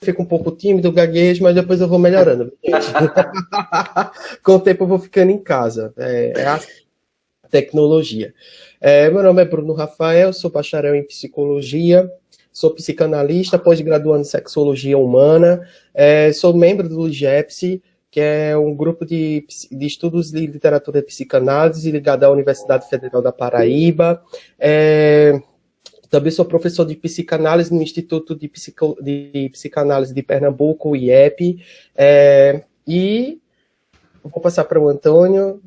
fico um pouco tímido, gaguejo, mas depois eu vou melhorando. Com o tempo eu vou ficando em casa. É a tecnologia. Meu nome é Bruno Rafael, sou bacharel em psicologia, sou psicanalista, pós-graduando em sexologia humana, sou membro do LIGEPSI, que é um grupo de estudos de literatura e psicanálise ligado à Universidade Federal da Paraíba. Também sou professor de psicanálise no Instituto de Psicanálise de Pernambuco, o IEP. E vou passar para o Antônio.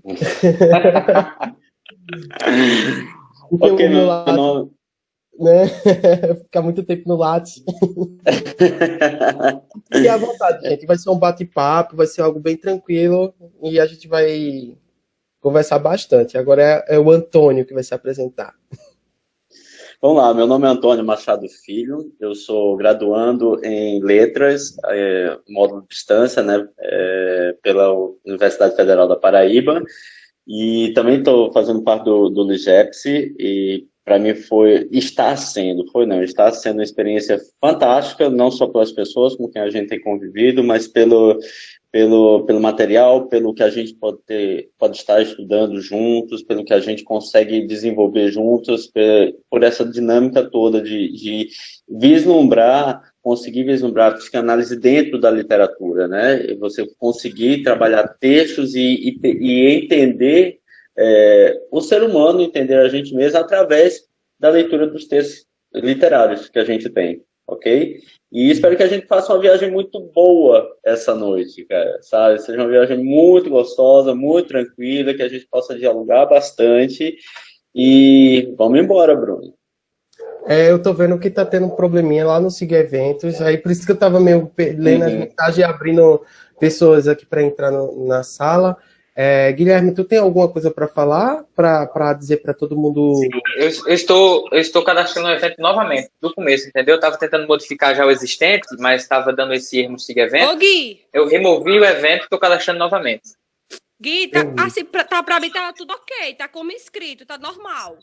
Ok, meu nome... Né? Ficar muito tempo no Lattes. E à vontade, gente. Vai ser um bate-papo, vai ser algo bem tranquilo e a gente vai conversar bastante. Agora é o Antônio que vai se apresentar. Vamos lá, meu nome é Antônio Machado Filho, eu sou graduando em Letras, módulo de distância, né, pela Universidade Federal da Paraíba, e também estou fazendo parte do LIGEPSI, e para mim está sendo uma experiência fantástica, não só pelas pessoas com quem a gente tem convivido, mas pelo material, pelo que a gente pode estar estudando juntos, pelo que a gente consegue desenvolver juntos, por essa dinâmica toda de conseguir vislumbrar a psicanálise dentro da literatura, né? E você conseguir trabalhar textos e entender o ser humano, entender a gente mesmo através da leitura dos textos literários que a gente tem, ok? E espero que a gente faça uma viagem muito boa essa noite, cara, sabe? Seja uma viagem muito gostosa, muito tranquila, que a gente possa dialogar bastante. E vamos embora, Bruno. Eu tô vendo que tá tendo um probleminha lá no Siga Eventos, aí por isso que eu tava meio lendo as mensagens e abrindo pessoas aqui para entrar na sala. Guilherme, tu tem alguma coisa para falar, para dizer para todo mundo? Sim, eu estou cadastrando o evento novamente, do começo, entendeu? Eu estava tentando modificar já o existente, mas estava dando esse erro no Siga Evento. Ô, Gui! Eu removi o evento e estou cadastrando novamente. Gui, assim, pra mim tá tudo ok, tá como inscrito, tá normal.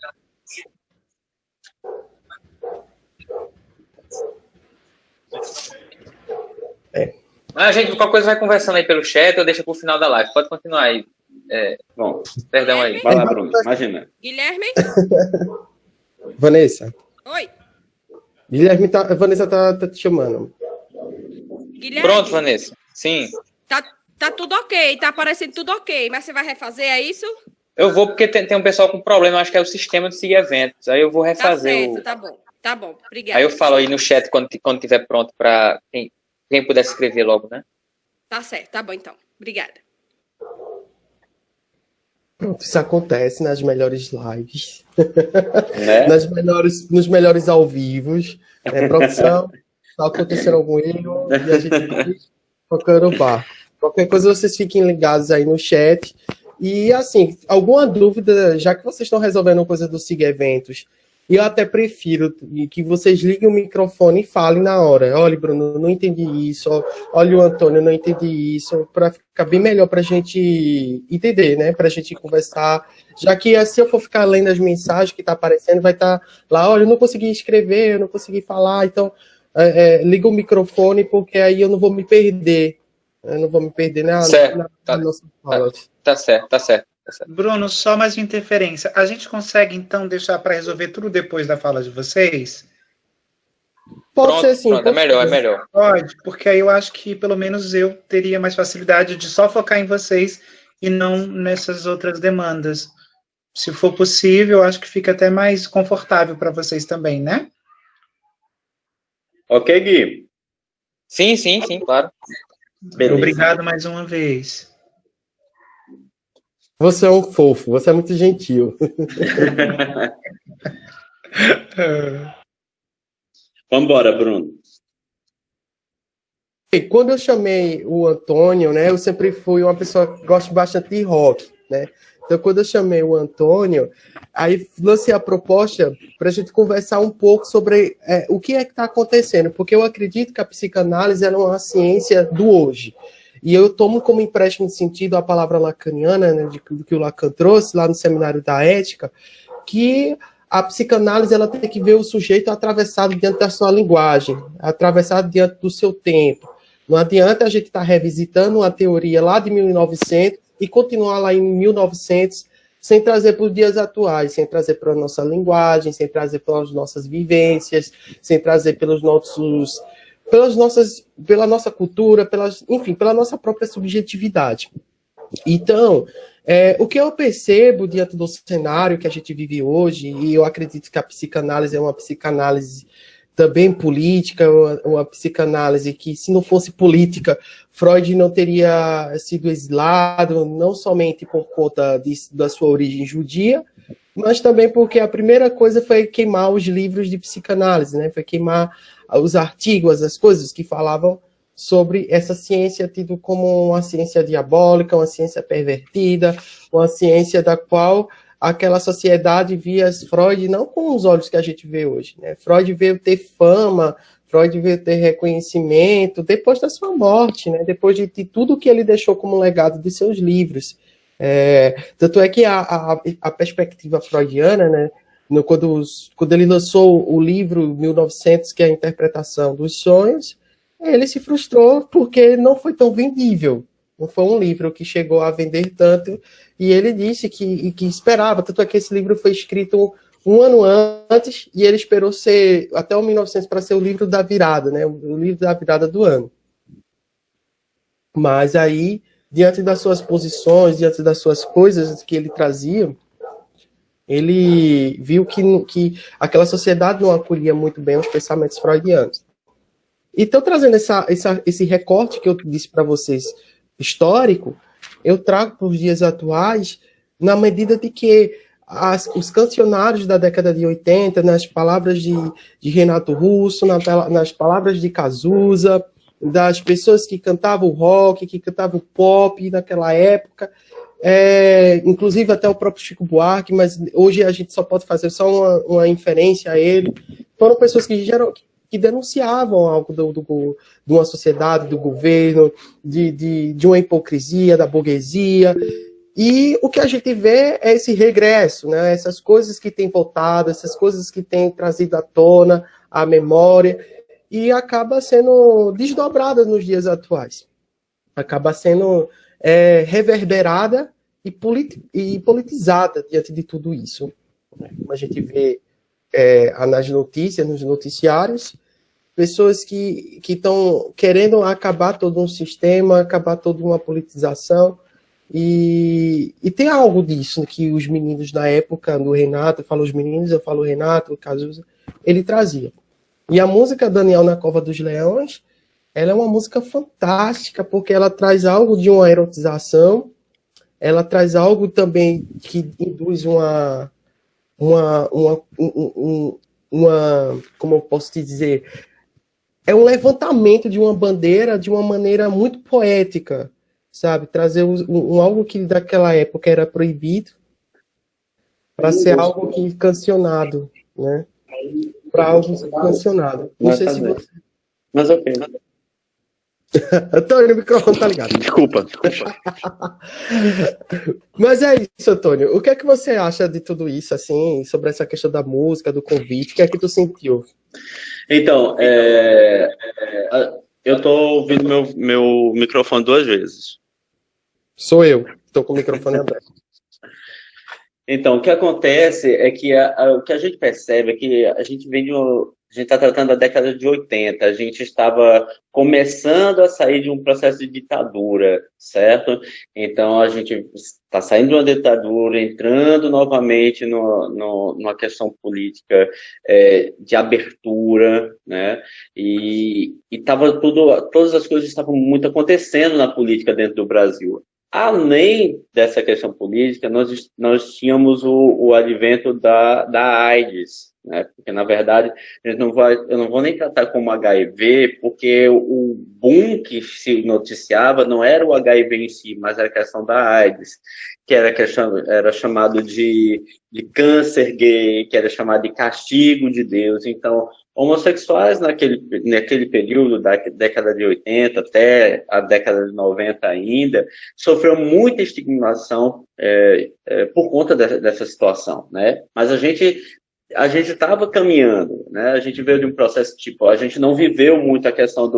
A gente, qualquer coisa, vai conversando aí pelo chat ou deixa pro final da live. Pode continuar aí. Bom, perdão aí. Vai lá, Bruno. Imagina. Guilherme? Vanessa. Oi. Guilherme, Vanessa tá te chamando. Guilherme? Pronto, Vanessa. Sim. Tá tudo ok, tá aparecendo tudo ok, mas você vai refazer, é isso? Eu vou porque tem um pessoal com problema, acho que é o sistema de seguir eventos. Aí eu vou refazer. Tá certo, tá bom. Obrigada. Aí eu falo aí no chat quando tiver pronto para quem puder escrever logo, né? Tá certo, tá bom então. Obrigada. Pronto, isso acontece nas melhores lives, Né? nos melhores ao vivos. Produção, tá acontecendo algum erro e a gente vai tocando o barco. Qualquer coisa vocês fiquem ligados aí no chat. E assim, alguma dúvida, já que vocês estão resolvendo coisa do Siga Eventos, eu até prefiro que vocês liguem o microfone e falem na hora. Olha, Bruno, não entendi isso. Olha, o Antônio, não entendi isso. Para ficar bem melhor para a gente entender, né? Para a gente conversar. Já que se eu for ficar lendo as mensagens que tá aparecendo, vai estar lá, olha, eu não consegui escrever, eu não consegui falar. Então, liga o microfone, porque aí eu não vou me perder. Eu não vou me perder na nossa fala. Tá certo. Bruno, só mais uma interferência. A gente consegue, então, deixar para resolver tudo depois da fala de vocês? Pode ser sim. Pronto, é melhor. Pode, porque aí eu acho que pelo menos eu teria mais facilidade de só focar em vocês e não nessas outras demandas. Se for possível, eu acho que fica até mais confortável para vocês também, né? Ok, Gui? Sim, claro. Beleza. Obrigado mais uma vez. Você é um fofo, você é muito gentil. Vamos embora, Bruno. Quando eu chamei o Antônio, né, eu sempre fui uma pessoa que gosta bastante de rock, né? Então, quando eu chamei o Antônio, aí lancei a proposta para a gente conversar um pouco sobre o que é que está acontecendo, porque eu acredito que a psicanálise é uma ciência do hoje. E eu tomo como empréstimo de sentido a palavra lacaniana, né, do que o Lacan trouxe lá no Seminário da Ética, que a psicanálise ela tem que ver o sujeito atravessado diante da sua linguagem, atravessado diante do seu tempo. Não adianta a gente estar revisitando uma teoria lá de 1900 e continuar lá em 1900 sem trazer para os dias atuais, sem trazer para a nossa linguagem, sem trazer pelas nossas vivências, sem trazer pela nossa cultura, enfim, pela nossa própria subjetividade. Então, o que eu percebo diante do cenário que a gente vive hoje, e eu acredito que a psicanálise é uma psicanálise também política, uma psicanálise que, se não fosse política, Freud não teria sido exilado, não somente por conta da sua origem judia, mas também porque a primeira coisa foi queimar os livros de psicanálise, né? Foi queimar os artigos, as coisas que falavam sobre essa ciência tido como uma ciência diabólica, uma ciência pervertida, uma ciência da qual aquela sociedade via Freud não com os olhos que a gente vê hoje, né? Freud veio ter fama, Freud veio ter reconhecimento depois da sua morte, né? Depois de tudo que ele deixou como legado de seus livros. Tanto é que a perspectiva freudiana, né? Quando ele lançou o livro 1900, que é a interpretação dos sonhos, ele se frustrou porque não foi tão vendível. Não foi um livro que chegou a vender tanto, e ele disse que esperava, tanto é que esse livro foi escrito um ano antes, e ele esperou ser até o 1900 para ser o livro da virada, né? O livro da virada do ano. Mas aí, diante das suas posições, diante das suas coisas que ele trazia, ele viu que aquela sociedade não acolhia muito bem os pensamentos freudianos. Então, trazendo esse recorte que eu disse para vocês, histórico, eu trago para os dias atuais, na medida de que os cancionários da década de 80, nas palavras de Renato Russo, nas palavras de Cazuza, das pessoas que cantavam rock, que cantavam pop naquela época, inclusive até o próprio Chico Buarque, mas hoje a gente só pode fazer só uma inferência a ele, foram pessoas que denunciavam algo de uma sociedade, do governo, de uma hipocrisia, da burguesia. E o que a gente vê é esse regresso, né? Essas coisas que têm voltado, essas coisas que têm trazido à tona a memória, e acaba sendo desdobrada nos dias atuais. Acaba sendo reverberada e politizada diante de tudo isso. Como a gente vê nas notícias, nos noticiários, pessoas que estão querendo acabar todo um sistema, acabar toda uma politização, e tem algo disso que os meninos da época do Renato, eu falo os meninos, eu falo o Renato, o Cazuza, ele trazia. E a música Daniel na Cova dos Leões, ela é uma música fantástica, porque ela traz algo de uma erotização, ela traz algo também que induz uma como eu posso te dizer, é um levantamento de uma bandeira de uma maneira muito poética, sabe? Trazer algo que daquela época era proibido para ser algo que cancionado, né? Para algo cancionado. Não sei se você... Mas ok. Antônio, o microfone tá ligado. Desculpa. Mas é isso, Antônio. O que é que você acha de tudo isso, assim, sobre essa questão da música, do convite? O que é que tu sentiu? Então, eu tô ouvindo meu microfone 2 vezes. Sou eu. Estou com o microfone aberto. Então, o que acontece é que o que a gente percebe é que a gente está tratando da década de 80, a gente estava começando a sair de um processo de ditadura, certo? Então, a gente está saindo de uma ditadura, entrando novamente numa questão política de abertura, né? E todas as coisas estavam muito acontecendo na política dentro do Brasil. Além dessa questão política, nós tínhamos o advento da AIDS, né? Porque, na verdade, eu não vou nem tratar como HIV, porque o boom que se noticiava não era o HIV em si, mas era a questão da AIDS, que era chamado de câncer gay, que era chamado de castigo de Deus. Então, homossexuais naquele período, da década de 80 até a década de 90 ainda, sofreu muita estigmação por conta dessa situação, né? Mas a gente a gente estava caminhando, né? A gente veio de um processo, tipo, a gente não viveu muito a questão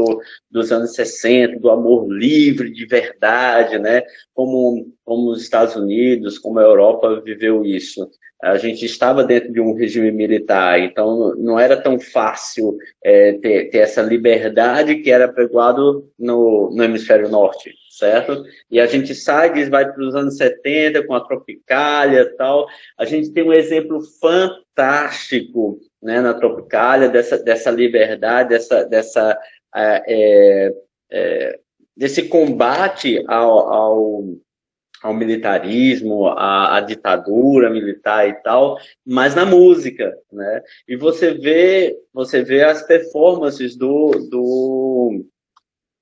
dos anos 60, do amor livre, de verdade, né? Como os Estados Unidos, como a Europa viveu isso. A gente estava dentro de um regime militar, então não era tão fácil ter essa liberdade que era pregoado no hemisfério norte, certo? E a gente vai para os anos 70 com a Tropicália e tal. A gente tem um exemplo fantástico, né, na Tropicália, dessa liberdade, desse combate ao militarismo, à ditadura militar e tal, mas na música, né? E você vê as performances do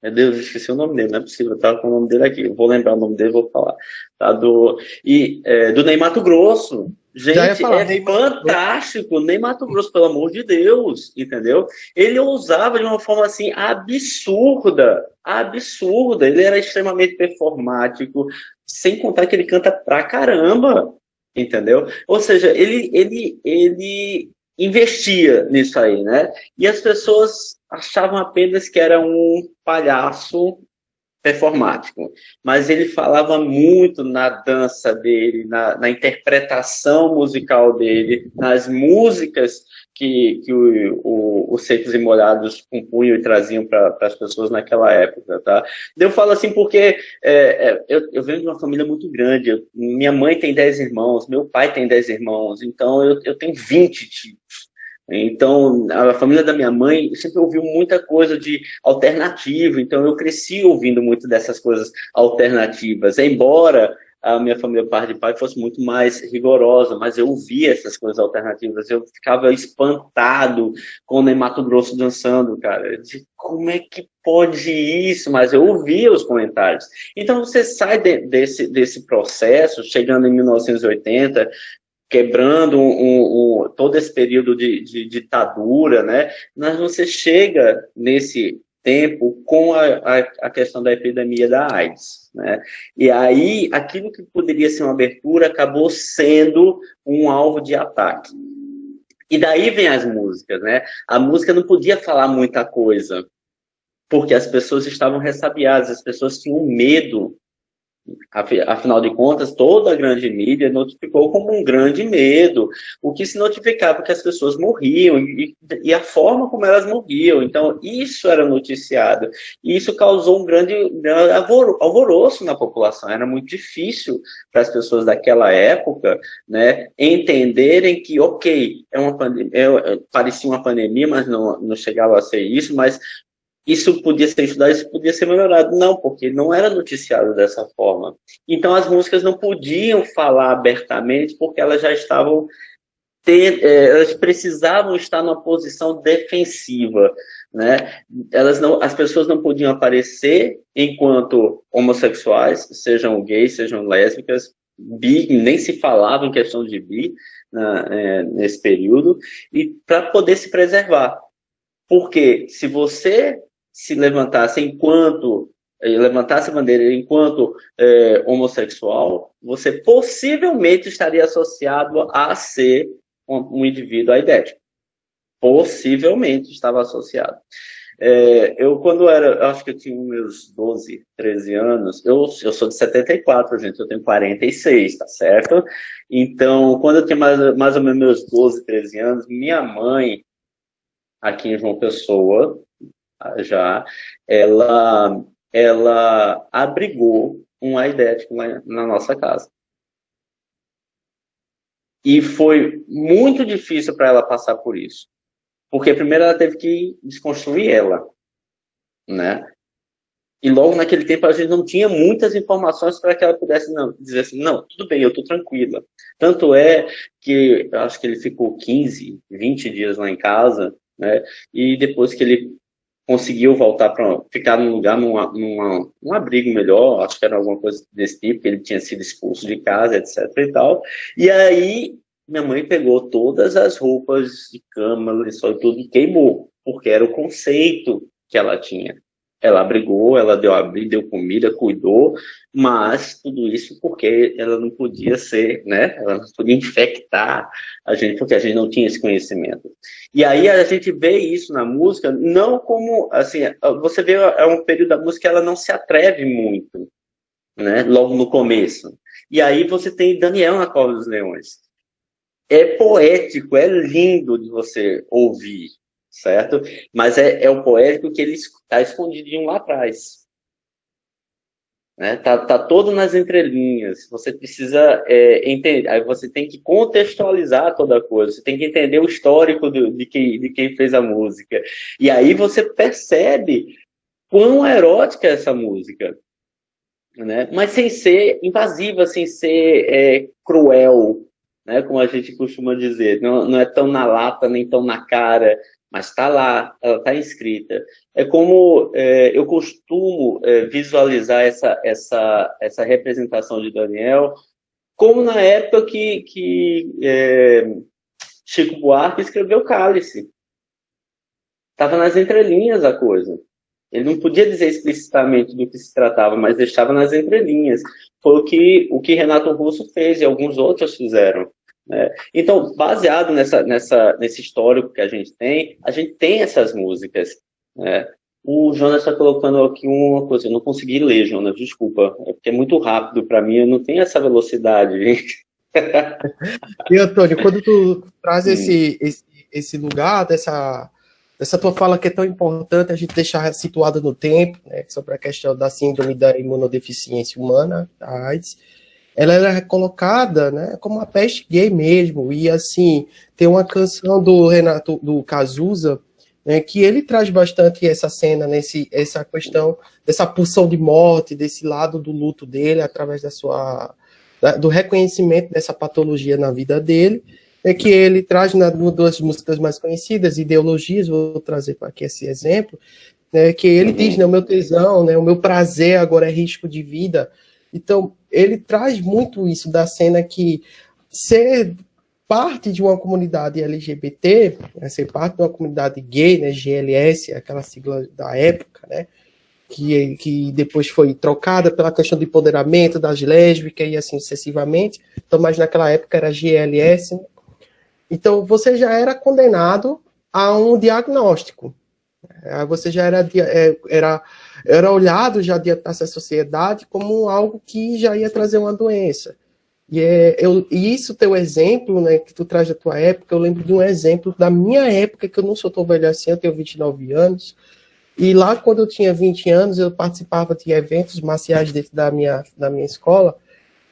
meu Deus, eu esqueci o nome dele, não é possível, eu tava com o nome dele aqui, eu vou lembrar o nome dele, vou falar. Tá? Do Ney Matogrosso. Gente, fantástico, Ney Matogrosso, pelo amor de Deus, entendeu? Ele ousava de uma forma assim absurda, ele era extremamente performático, sem contar que ele canta pra caramba, entendeu? Ou seja, ele investia nisso aí, né? E as pessoas achavam apenas que era um palhaço performático, mas ele falava muito na dança dele, na interpretação musical dele, nas músicas que os Secos e Molhados compunham e traziam para as pessoas naquela época, tá? Eu falo assim porque eu venho de uma família muito grande, minha mãe tem 10 irmãos, meu pai tem 10 irmãos, então eu tenho 20 tios. Então, a família da minha mãe sempre ouviu muita coisa de alternativo, então eu cresci ouvindo muito dessas coisas alternativas, embora a minha família, parte de pai, fosse muito mais rigorosa, mas eu ouvia essas coisas alternativas, eu ficava espantado com o Ney Matogrosso dançando, cara, de como é que pode isso? Mas eu ouvia os comentários. Então, você sai desse processo, chegando em 1980, quebrando todo esse período de ditadura, né? Mas você chega nesse tempo com a questão da epidemia da AIDS, né? E aí, aquilo que poderia ser uma abertura acabou sendo um alvo de ataque. E daí vem as músicas, né? A música não podia falar muita coisa, porque as pessoas estavam ressabiadas, as pessoas tinham medo. Afinal de contas, toda a grande mídia notificou como um grande medo, o que se notificava que as pessoas morriam e a forma como elas morriam. Então, isso era noticiado. E isso causou um grande alvoroço na população. Era muito difícil para as pessoas daquela época, né, entenderem que, ok, parecia uma pandemia, mas não chegava a ser isso, mas isso podia ser estudado, isso podia ser melhorado. Não, porque não era noticiado dessa forma. Então, as músicas não podiam falar abertamente, porque elas já estavam... elas precisavam estar numa posição defensiva, né? As pessoas não podiam aparecer enquanto homossexuais, sejam gays, sejam lésbicas, bi, nem se falava em questão de bi, nesse período, e para poder se preservar. Porque se você se levantasse levantasse a bandeira enquanto homossexual, você possivelmente estaria associado a ser um indivíduo aidético. Possivelmente estava associado. Quando eu acho que eu tinha meus 12, 13 anos, eu sou de 74, gente, eu tenho 46, tá certo? Então, quando eu tinha mais ou menos meus 12, 13 anos, minha mãe, aqui em João Pessoa, já, ela abrigou um aidético na nossa casa. E foi muito difícil para ela passar por isso. Porque primeiro ela teve que desconstruir ela, né? E logo naquele tempo a gente não tinha muitas informações para que ela pudesse dizer assim, não, tudo bem, eu estou tranquila. Tanto é que eu acho que ele ficou 15, 20 dias lá em casa, né? E depois que ele conseguiu voltar para ficar num lugar, num abrigo melhor, acho que era alguma coisa desse tipo, que ele tinha sido expulso de casa, etc e tal. E aí, minha mãe pegou todas as roupas de cama, lençol e tudo, e queimou, porque era o conceito que ela tinha, Ela abrigou, ela deu abrigo, deu comida, cuidou, mas tudo isso porque ela não podia ser, né? Ela não podia infectar a gente, porque a gente não tinha esse conhecimento. E aí a gente vê isso na música, não como, assim, você vê, é um período da música que ela não se atreve muito, né? Logo no começo. E aí você tem Daniel na Cova dos Leões. É poético, é lindo de você ouvir, certo? Mas é o poético que ele está escondidinho lá atrás. Né? Tá todo nas entrelinhas. Você precisa entender. Aí você tem que contextualizar toda a coisa. Você tem que entender o histórico de quem fez a música. E aí você percebe quão erótica é essa música. Né? Mas sem ser invasiva, sem ser cruel, né? Como a gente costuma dizer. Não é tão na lata, nem tão na cara, mas está lá, ela está escrita. É como eu costumo visualizar essa representação de Daniel, como na época que Chico Buarque escreveu Cálice. Estava nas entrelinhas a coisa. Ele não podia dizer explicitamente do que se tratava, mas deixava nas entrelinhas. Foi o que Renato Russo fez e alguns outros fizeram. Né? Então, baseado nesse histórico que a gente tem essas músicas. Né? O Jonas está colocando aqui uma coisa, eu não consegui ler, Jonas, desculpa, é porque é muito rápido para mim, eu não tenho essa velocidade. E, Antônio, quando tu traz esse lugar dessa tua fala que é tão importante a gente deixar situada no tempo, né, sobre a questão da síndrome da imunodeficiência humana, a AIDS, ela era colocada, né, como uma peste gay mesmo, e assim, tem uma canção do Cazuza, né, que ele traz bastante essa cena, essa questão dessa pulsão de morte, desse lado do luto dele, através do reconhecimento dessa patologia na vida dele, que ele traz nas duas músicas mais conhecidas, Ideologias, vou trazer para aqui esse exemplo, né, que ele diz, né, o meu tesão, né, o meu prazer agora é risco de vida. Então, ele traz muito isso da cena que ser parte de uma comunidade LGBT, né, ser parte de uma comunidade gay, né, GLS, aquela sigla da época, né, que depois foi trocada pela questão do empoderamento das lésbicas e assim sucessivamente, então, mas naquela época era GLS, né? Então, você já era condenado a um diagnóstico. Você já era olhado já diante dessa sociedade como algo que já ia trazer uma doença. E isso teu exemplo, né, que tu traz da tua época, eu lembro de um exemplo da minha época, que eu não sou tão velho assim, eu tenho 29 anos, e lá quando eu tinha 20 anos, eu participava de eventos marciais dentro da minha escola,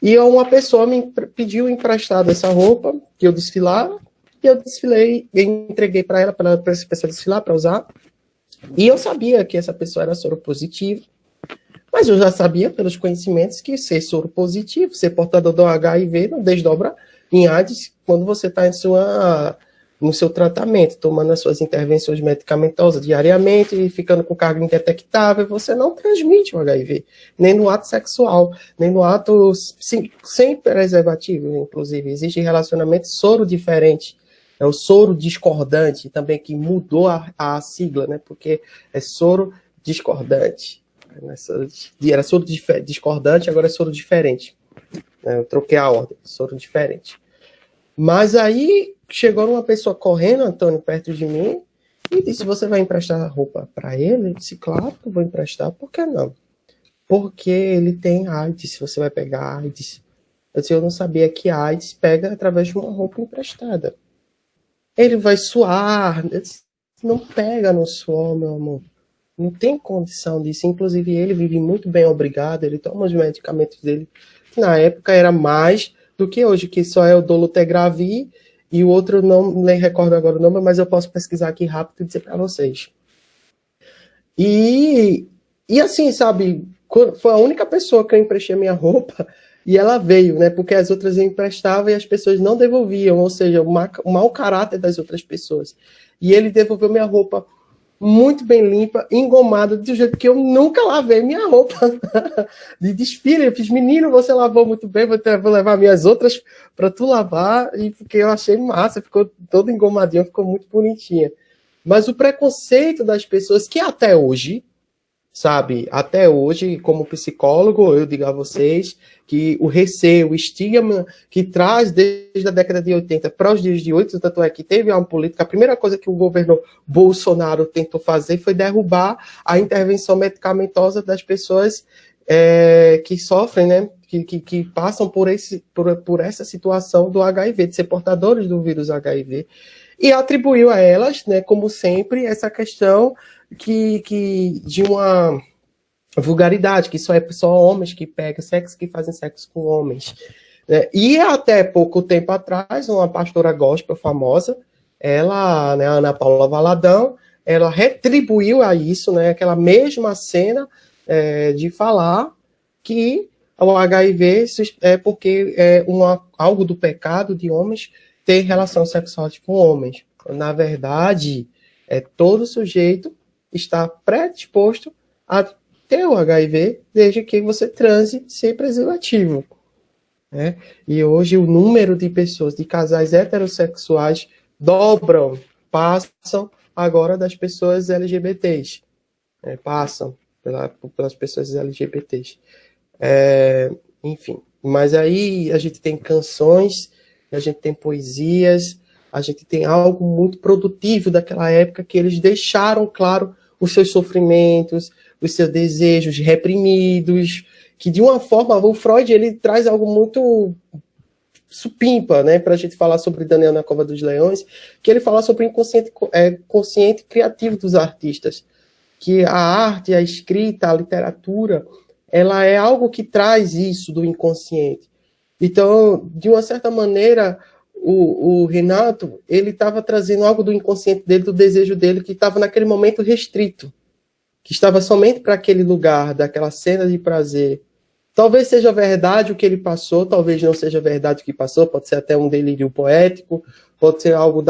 e uma pessoa me pediu emprestado essa roupa, que eu desfilava, e eu desfilei, e entreguei para ela, para essa pessoa desfilar, para usar. E eu sabia que essa pessoa era soropositiva, mas eu já sabia, pelos conhecimentos, que ser soropositivo, ser portador do HIV, não desdobra em AIDS quando você está no seu tratamento, tomando as suas intervenções medicamentosas diariamente, e ficando com carga indetectável, você não transmite o HIV, nem no ato sexual, nem no ato sem preservativo, inclusive. Existe relacionamento soro diferente. É o soro discordante, também que mudou a sigla, né? Porque é soro discordante. Era soro discordante, agora é soro diferente. Eu troquei a ordem, soro diferente. Mas aí chegou uma pessoa correndo, Antônio, perto de mim, e disse: você vai emprestar a roupa para ele? Eu disse: claro que eu vou emprestar, por que não? Porque ele tem AIDS, você vai pegar AIDS. Eu disse: eu não sabia que AIDS pega através de uma roupa emprestada. Ele vai suar. Não pega no suor, meu amor. Não tem condição disso. Inclusive, ele vive muito bem, obrigado. Ele toma os medicamentos dele, que na época era mais do que hoje, que só é o Dolutegravir, e o outro, não nem recordo agora o nome, mas eu posso pesquisar aqui rápido e dizer para vocês. E assim, sabe, foi a única pessoa que eu emprestei a minha roupa, e ela veio, né? Porque as outras eu emprestava e as pessoas não devolviam, ou seja, o mau caráter das outras pessoas. E ele devolveu minha roupa muito bem limpa, engomada, do jeito que eu nunca lavei minha roupa de desfile. Eu fiz: menino, você lavou muito bem, vou levar minhas outras para tu lavar, e porque eu achei massa, ficou toda engomadinha, ficou muito bonitinha. Mas o preconceito das pessoas, que até hoje sabe? Até hoje, como psicólogo, eu digo a vocês que o receio, o estigma que traz desde a década de 80 para os dias de hoje, tanto é que teve uma política, a primeira coisa que o governo Bolsonaro tentou fazer foi derrubar a intervenção medicamentosa das pessoas que sofrem, né? Que passam por essa situação do HIV, de ser portadores do vírus HIV, e atribuiu a elas, né, como sempre, essa questão de uma vulgaridade, que só é só homens que pegam sexo, que fazem sexo com homens. Né? E até pouco tempo atrás, uma pastora gospel famosa, ela, né, Ana Paula Valadão, ela retribuiu a isso, né, aquela mesma cena de falar que o HIV é porque é algo do pecado de homens ter relação sexual com homens. Na verdade, todo sujeito está predisposto a ter o HIV desde que você transe sem preservativo. Né? E hoje o número de pessoas, de casais heterossexuais, passam agora das pessoas LGBTs. Passam pelas pessoas LGBTs. Enfim, mas aí a gente tem canções, a gente tem poesias, a gente tem algo muito produtivo daquela época que eles deixaram claro os seus sofrimentos, os seus desejos reprimidos, que de uma forma, o Freud ele traz algo muito supimpa, né, para a gente falar sobre Daniel na Cova dos Leões, que ele fala sobre o consciente criativo dos artistas, que a arte, a escrita, a literatura, ela é algo que traz isso do inconsciente. Então, de uma certa maneira, o Renato, ele estava trazendo algo do inconsciente dele, do desejo dele, que estava naquele momento restrito, que estava somente para aquele lugar, daquela cena de prazer. Talvez seja verdade o que ele passou, talvez não seja verdade o que passou, pode ser até um delírio poético, pode ser algo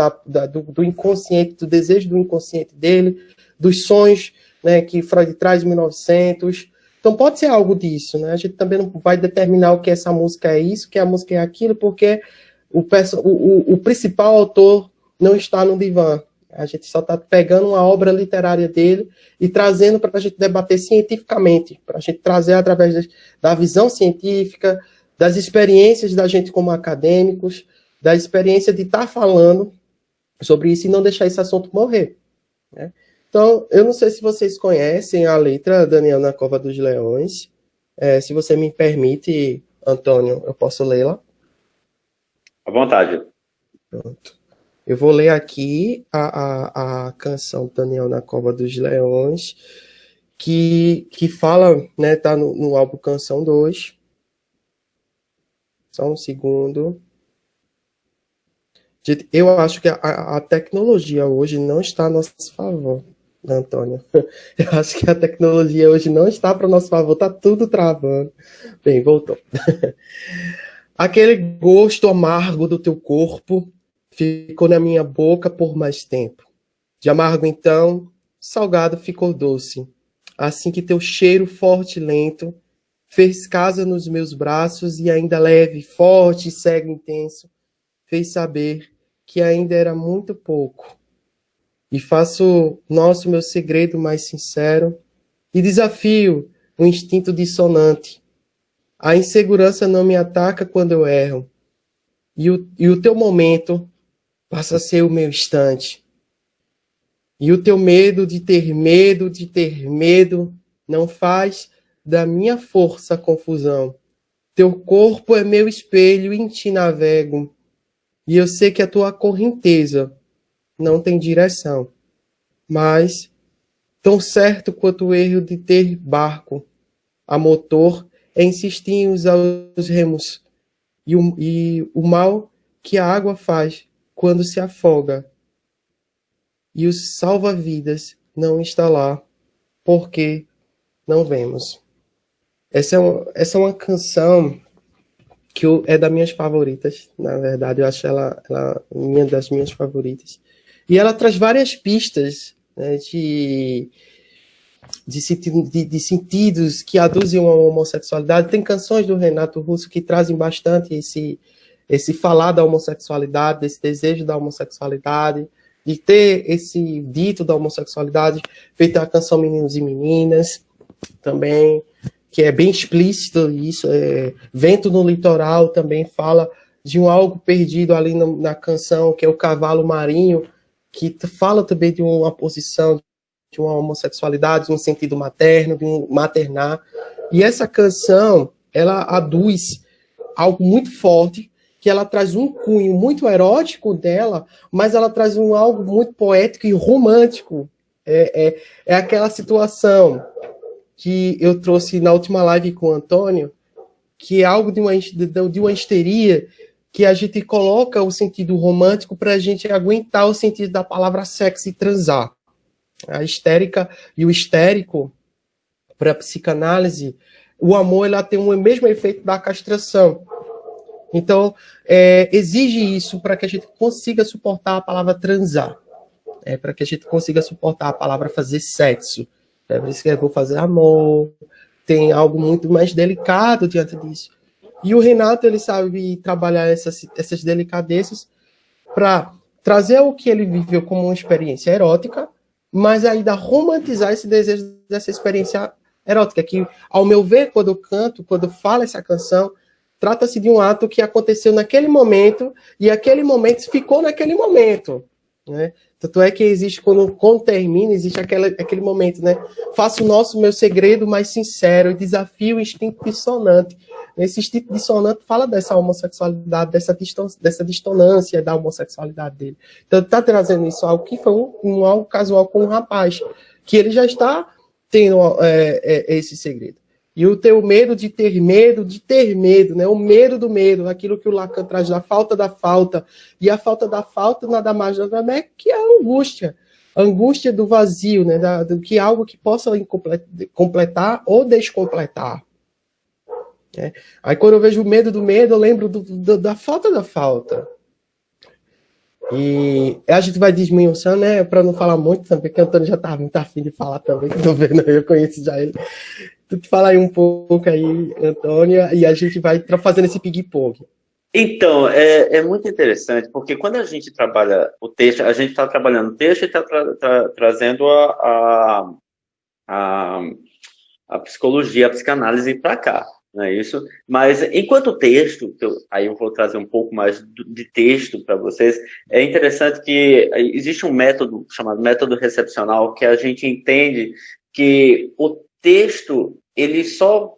do inconsciente, do desejo do inconsciente dele, dos sonhos, né, que Freud traz em 1900. Então pode ser algo disso, né? A gente também não vai determinar o que essa música é isso, que a música é aquilo, porque o principal autor não está no divã. A gente só está pegando uma obra literária dele e trazendo para a gente debater cientificamente, para a gente trazer através da visão científica, das experiências da gente como acadêmicos, da experiência de estar falando sobre isso e não deixar esse assunto morrer. Né? Então, eu não sei se vocês conhecem a letra Daniel na Cova dos Leões. Se você me permite, Antônio, eu posso lê-la? À vontade. Pronto. Eu vou ler aqui a canção Daniel na Cova dos Leões, que fala, né, tá no álbum Canção 2. Só um segundo. Eu acho que a tecnologia hoje não está a nosso favor, Antônio. Eu acho que a tecnologia hoje não está para o nosso favor, tá tudo travando. Bem, voltou. Aquele gosto amargo do teu corpo ficou na minha boca por mais tempo. De amargo, então, salgado ficou doce. Assim que teu cheiro forte e lento fez casa nos meus braços e ainda leve, forte, cego, intenso, fez saber que ainda era muito pouco. E faço nosso meu segredo mais sincero e desafio o instinto dissonante. A insegurança não me ataca quando eu erro. E o teu momento passa a ser o meu instante. E o teu medo de ter medo, não faz da minha força confusão. Teu corpo é meu espelho e em ti navego. E eu sei que a tua correnteza não tem direção. Mas, tão certo quanto o erro de ter barco, a motor é insistir em usar os remos. E o mal que a água faz quando se afoga. E o salva-vidas não está lá, porque não vemos. Essa é uma canção que é das minhas favoritas, na verdade. Eu acho ela uma das minhas favoritas. E ela traz várias pistas, né, de sentidos que aduzem a homossexualidade. Tem canções do Renato Russo que trazem bastante esse falar da homossexualidade, desse desejo da homossexualidade, de ter esse dito da homossexualidade, feito a canção Meninos e Meninas, também, que é bem explícito isso. Vento no Litoral também fala de um algo perdido ali na canção, que é o cavalo marinho, que fala também de uma posição, de uma homossexualidade, no sentido materno, de um maternar. E essa canção, ela aduz algo muito forte, que ela traz um cunho muito erótico dela, mas ela traz algo muito poético e romântico. É aquela situação que eu trouxe na última live com o Antônio, que é algo de uma histeria, que a gente coloca o sentido romântico para a gente aguentar o sentido da palavra sexo e transar. A histérica e o histérico, para a psicanálise, o amor ela tem o mesmo efeito da castração. Então, exige isso para que a gente consiga suportar a palavra transar. Para que a gente consiga suportar a palavra fazer sexo. Por isso que eu vou fazer amor. Tem algo muito mais delicado diante disso. E o Renato, ele sabe trabalhar essas delicadezas para trazer o que ele viveu como uma experiência erótica, mas ainda romantizar esse desejo dessa experiência erótica, que, ao meu ver, quando eu canto, quando eu falo essa canção, trata-se de um ato que aconteceu naquele momento, e aquele momento ficou naquele momento, né? Tanto é que existe, quando termina, existe aquele momento, né? Faço meu segredo mais sincero, e desafio o instinto dissonante. Esse instinto dissonante fala dessa homossexualidade, dessa dissonância da homossexualidade dele. Então, está trazendo isso, algo que foi algo casual com um rapaz, que ele já está tendo esse segredo. E o teu medo de ter medo, né? O medo do medo, aquilo que o Lacan traz da falta da falta. E a falta da falta nada mais nada menos que a angústia do vazio, né? Do que algo que possa completar ou descompletar. Aí quando eu vejo o medo do medo, eu lembro da falta da falta. E a gente vai desmiuçando, né? Para não falar muito também, porque o Antônio já está muito afim de falar também, que tô vendo, eu conheço já ele. Tu fala aí um pouco aí, Antônia, e a gente vai fazendo esse ping-pong. Então, é muito interessante, porque quando a gente trabalha o texto, a gente está trabalhando o texto e está trazendo a psicologia, a psicanálise para cá, não é isso? Mas enquanto texto, aí eu vou trazer um pouco mais de texto para vocês, é interessante que existe um método chamado método recepcional, que a gente entende que o texto, ele só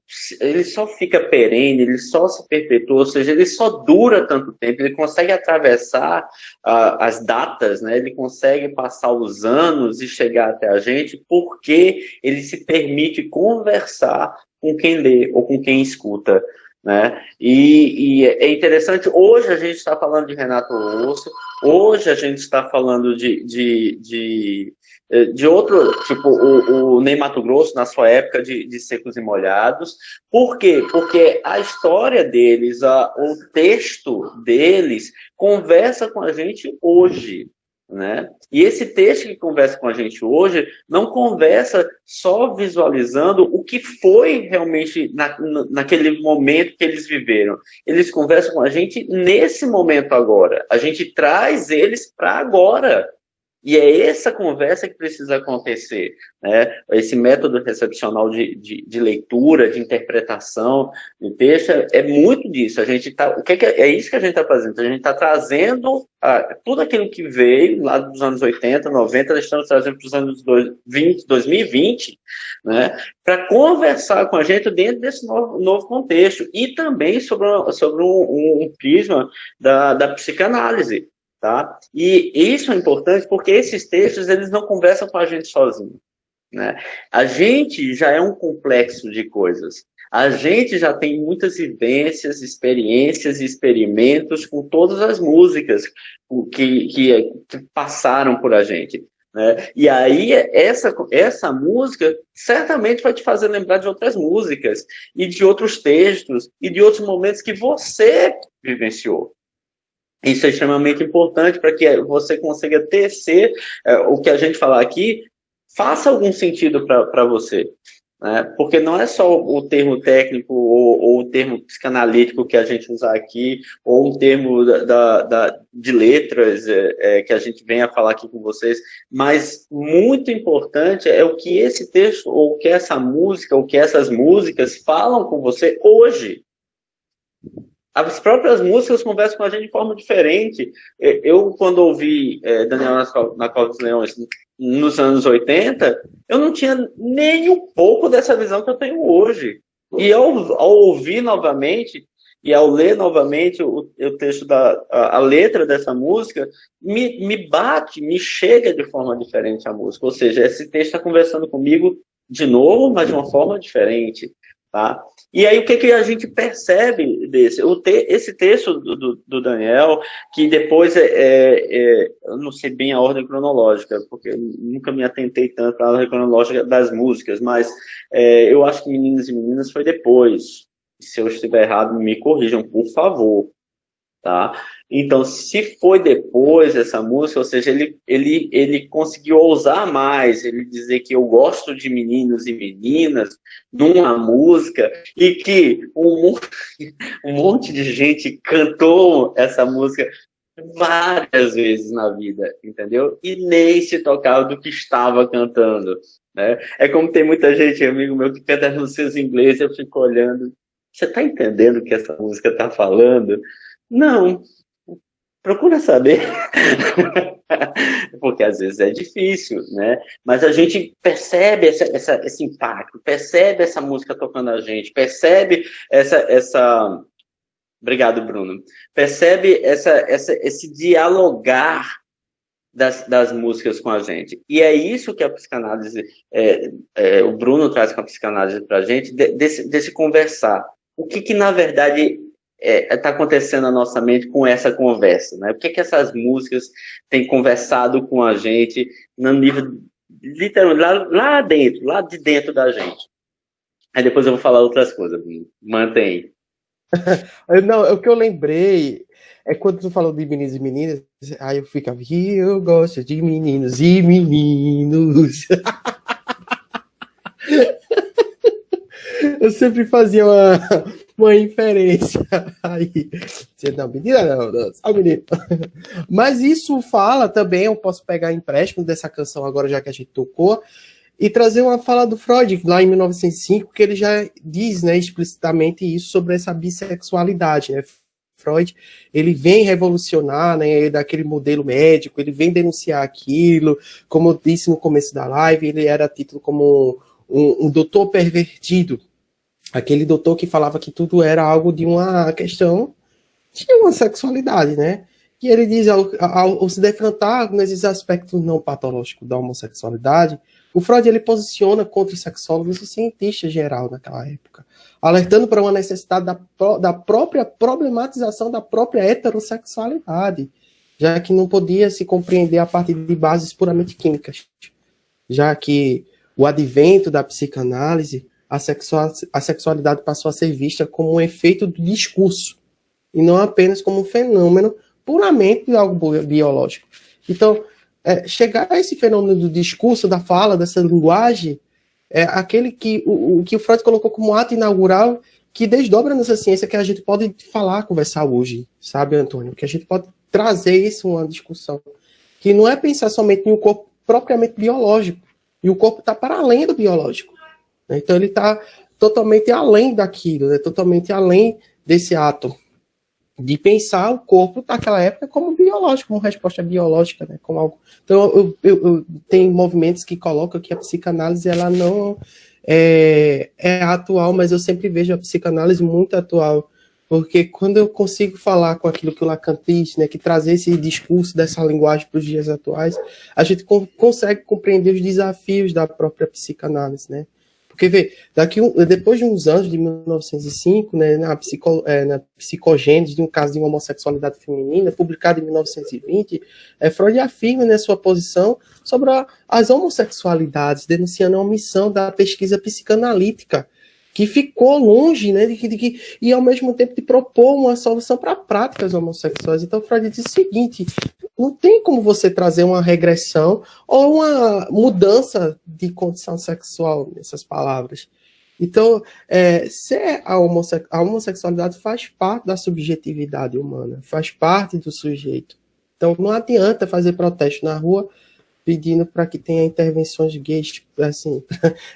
fica perene, ele só se perpetua, ou seja, ele só dura tanto tempo, ele consegue atravessar as datas, né? Ele consegue passar os anos e chegar até a gente, porque ele se permite conversar com quem lê ou com quem escuta, né? E é interessante, hoje a gente está falando de Renato Russo, hoje a gente está falando de outro, tipo, o Ney Matogrosso, na sua época de Secos e Molhados. Por quê? Porque a história deles, o texto deles, conversa com a gente hoje, né? E esse texto que conversa com a gente hoje, não conversa só visualizando o que foi realmente naquele momento que eles viveram. Eles conversam com a gente nesse momento agora. A gente traz eles para agora. E é essa conversa que precisa acontecer, né? Esse método recepcional de leitura, de interpretação de texto, é muito disso. A gente é isso que a gente está fazendo. A gente está trazendo tudo aquilo que veio lá dos anos 80, 90, nós estamos trazendo para os anos 2020, né? Para conversar com a gente dentro desse novo contexto. E também sobre um prisma da psicanálise. Tá? E isso é importante porque esses textos eles não conversam com a gente sozinho, né? A gente já é um complexo de coisas. A gente já tem muitas vivências, experiências e experimentos com todas as músicas que passaram por a gente, né? E aí essa música certamente vai te fazer lembrar de outras músicas e de outros textos e de outros momentos que você vivenciou. Isso é extremamente importante para que você consiga tecer o que a gente falar aqui, faça algum sentido para você. né? Porque não é só o termo técnico ou o termo psicanalítico que a gente usa aqui, ou um termo de letras que a gente vem a falar aqui com vocês, mas muito importante é o que esse texto, ou o que essa música, ou o que essas músicas falam com você hoje. As próprias músicas conversam com a gente de forma diferente. Eu, quando ouvi Daniel Nakovos Leões nos anos 80, eu não tinha nem um pouco dessa visão que eu tenho hoje. E ao ouvir novamente, e ao ler novamente o texto a letra dessa música, me bate, me chega de forma diferente a música. Ou seja, esse texto está conversando comigo de novo, mas de uma forma diferente. Tá? E aí o que a gente percebe desse? Esse texto do Daniel, que depois eu não sei bem a ordem cronológica, porque eu nunca me atentei tanto à ordem cronológica das músicas, mas eu acho que Meninos e Meninas foi depois. Se eu estiver errado, me corrijam, por favor. Tá? Então, se foi depois essa música, ou seja, ele conseguiu ousar mais, ele dizer que eu gosto de meninos e meninas numa música, e que um monte de gente cantou essa música várias vezes na vida, entendeu? E nem se tocava do que estava cantando, né? É como tem muita gente, amigo meu, que canta músicas em inglês, eu fico olhando, você está entendendo o que essa música está falando? Não, procura saber, porque às vezes é difícil, né? Mas a gente percebe esse impacto, percebe essa música tocando a gente, percebe essa... Obrigado, Bruno. Percebe esse dialogar das músicas com a gente. E é isso que a psicanálise, o Bruno traz com a psicanálise para a gente, desse conversar. O que na verdade está acontecendo na nossa mente com essa conversa, né? O que essas músicas têm conversado com a gente no nível, literalmente, lá de dentro da gente. Aí depois eu vou falar outras coisas, mantém. Não, o que eu lembrei é quando tu falou de meninos e meninas, aí eu ficava, eu gosto de meninos e meninos. Eu sempre fazia uma inferência aí. Não, menina não, só menino. Mas isso fala também, eu posso pegar empréstimo dessa canção agora, já que a gente tocou, e trazer uma fala do Freud, lá em 1905, que ele já diz, né, explicitamente isso sobre essa bissexualidade, né? Freud, ele vem revolucionar, né, daquele modelo médico, ele vem denunciar aquilo, como eu disse no começo da live, ele era tido como um doutor pervertido, aquele doutor que falava que tudo era algo de uma questão de uma sexualidade, né? E ele diz, ao se defrontar nesses aspectos não patológicos da homossexualidade, o Freud ele posiciona contra os sexólogos e cientistas geral naquela época, alertando para uma necessidade da própria problematização da própria heterossexualidade, já que não podia se compreender a partir de bases puramente químicas, já que o advento da psicanálise, a sexualidade passou a ser vista como um efeito do discurso, e não apenas como um fenômeno puramente de algo biológico. Então, chegar a esse fenômeno do discurso, da fala, dessa linguagem, é aquele que o Freud colocou como ato inaugural, que desdobra nessa ciência que a gente pode falar, conversar hoje, sabe, Antônio? Que a gente pode trazer isso uma discussão. Que não é pensar somente em um corpo propriamente biológico, e o corpo está para além do biológico. Né? Então ele está totalmente além daquilo, né? Totalmente além desse ato de pensar o corpo naquela época como biológico, como resposta biológica, né? Como algo. Então eu tenho movimentos que colocam que a psicanálise ela não é atual, mas eu sempre vejo a psicanálise muito atual, porque quando eu consigo falar com aquilo que o Lacan diz, né, que trazer esse discurso dessa linguagem para os dias atuais, a gente consegue compreender os desafios da própria psicanálise, né? Porque, vê, depois de uns anos, de 1905, né, na Psicogênese, no caso de uma homossexualidade feminina, publicado em 1920, Freud afirma, né, sua posição sobre as homossexualidades, denunciando a omissão da pesquisa psicanalítica que ficou longe, né, e ao mesmo tempo de propor uma solução para práticas homossexuais. Então, Freud diz o seguinte: não tem como você trazer uma regressão ou uma mudança de condição sexual nessas palavras. Então, a homossexualidade faz parte da subjetividade humana, faz parte do sujeito. Então, não adianta fazer protesto na rua pedindo para que tenha intervenções gays, assim,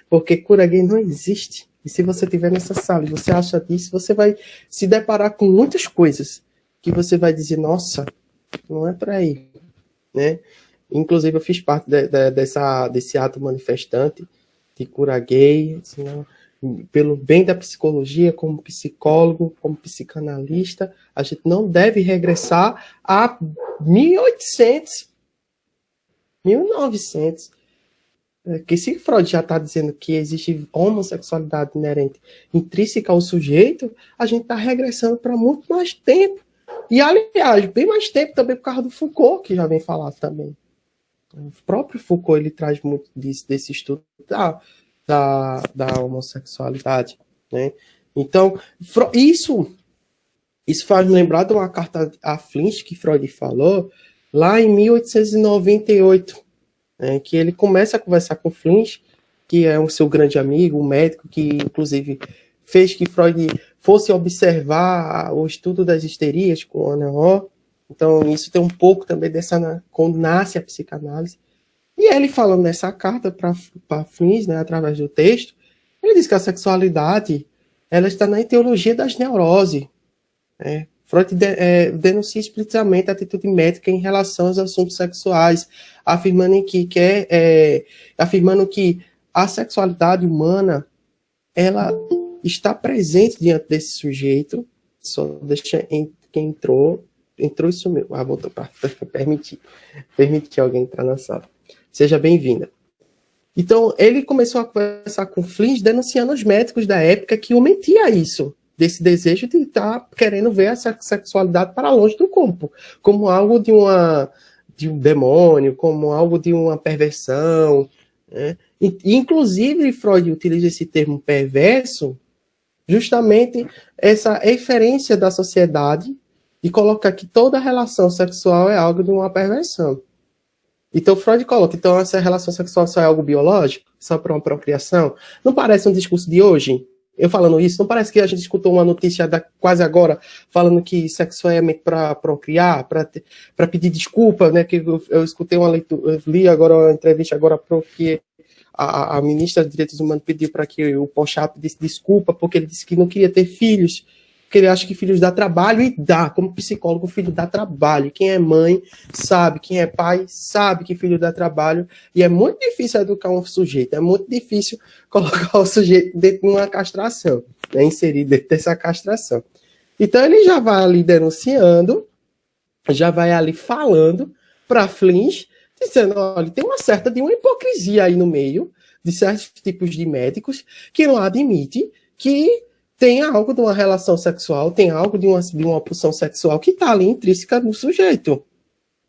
porque cura gay não existe. E se você estiver nessa sala e você acha disso, você vai se deparar com muitas coisas que você vai dizer, nossa, não é para aí, né? Inclusive, eu fiz parte desse ato manifestante de cura gay, assim, né? Pelo bem da psicologia, como psicólogo, como psicanalista, a gente não deve regressar a 1800, 1900. Que se Freud já está dizendo que existe homossexualidade inerente, intrínseca ao sujeito, a gente está regressando para muito mais tempo. E, aliás, bem mais tempo também por causa do Foucault, que já vem falar também. O próprio Foucault, ele traz muito desse estudo da homossexualidade, né? Então, isso faz me lembrar de uma carta a Flint que Freud falou lá em 1898, que ele começa a conversar com Flint, que é o seu grande amigo, um médico que, inclusive, fez que Freud fosse observar o estudo das histerias com Anna Oh. Então, isso tem um pouco também quando nasce a psicanálise. E ele falando nessa carta para Flint, né, através do texto, ele diz que a sexualidade ela está na etiologia das neuroses. Freud denuncia explicitamente a atitude médica em relação aos assuntos sexuais, afirmando que a sexualidade humana ela está presente diante desse sujeito. Só deixa quem entrou e sumiu. Voltou para permitir alguém entrar na sala. Seja bem-vinda. Então, ele começou a conversar com Flint, denunciando os médicos da época que o mentia isso, desse desejo de estar querendo ver a sexualidade para longe do corpo, como algo de um demônio, como algo de uma perversão, né? Inclusive, Freud utiliza esse termo perverso, justamente essa referência da sociedade de colocar que toda relação sexual é algo de uma perversão. Então, Freud coloca, então essa relação sexual só é algo biológico? Só para uma procriação? Não parece um discurso de hoje? Eu falando isso, não parece que a gente escutou uma notícia quase agora, falando que sexo é para procriar, para pedir desculpa, né? Que eu escutei uma leitura, eu li agora uma entrevista agora porque a ministra de Direitos Humanos pediu para que o Porchat pedisse desculpa, porque ele disse que não queria ter filhos, porque ele acha que filhos dá trabalho, e dá, como psicólogo, filho dá trabalho. Quem é mãe sabe, quem é pai sabe que filho dá trabalho, e é muito difícil educar um sujeito, é muito difícil colocar o sujeito dentro de uma castração, né, inserir dentro dessa castração. Então ele já vai ali denunciando, já vai ali falando para Flint, dizendo, olha, tem uma certa de uma hipocrisia aí no meio, de certos tipos de médicos, que não admite que tem algo de uma relação sexual, tem algo de uma pulsão sexual que está ali intrínseca no sujeito,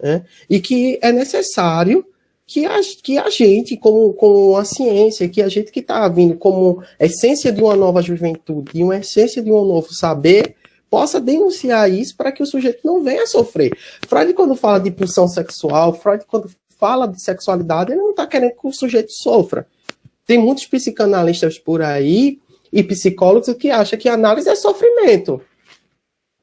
né? E que é necessário que a gente, como a ciência, que a gente que está vindo como essência de uma nova juventude, e uma essência de um novo saber, possa denunciar isso para que o sujeito não venha sofrer. Freud, quando fala de pulsão sexual, Freud, quando fala de sexualidade, ele não está querendo que o sujeito sofra. Tem muitos psicanalistas por aí e psicólogos que acham que a análise é sofrimento,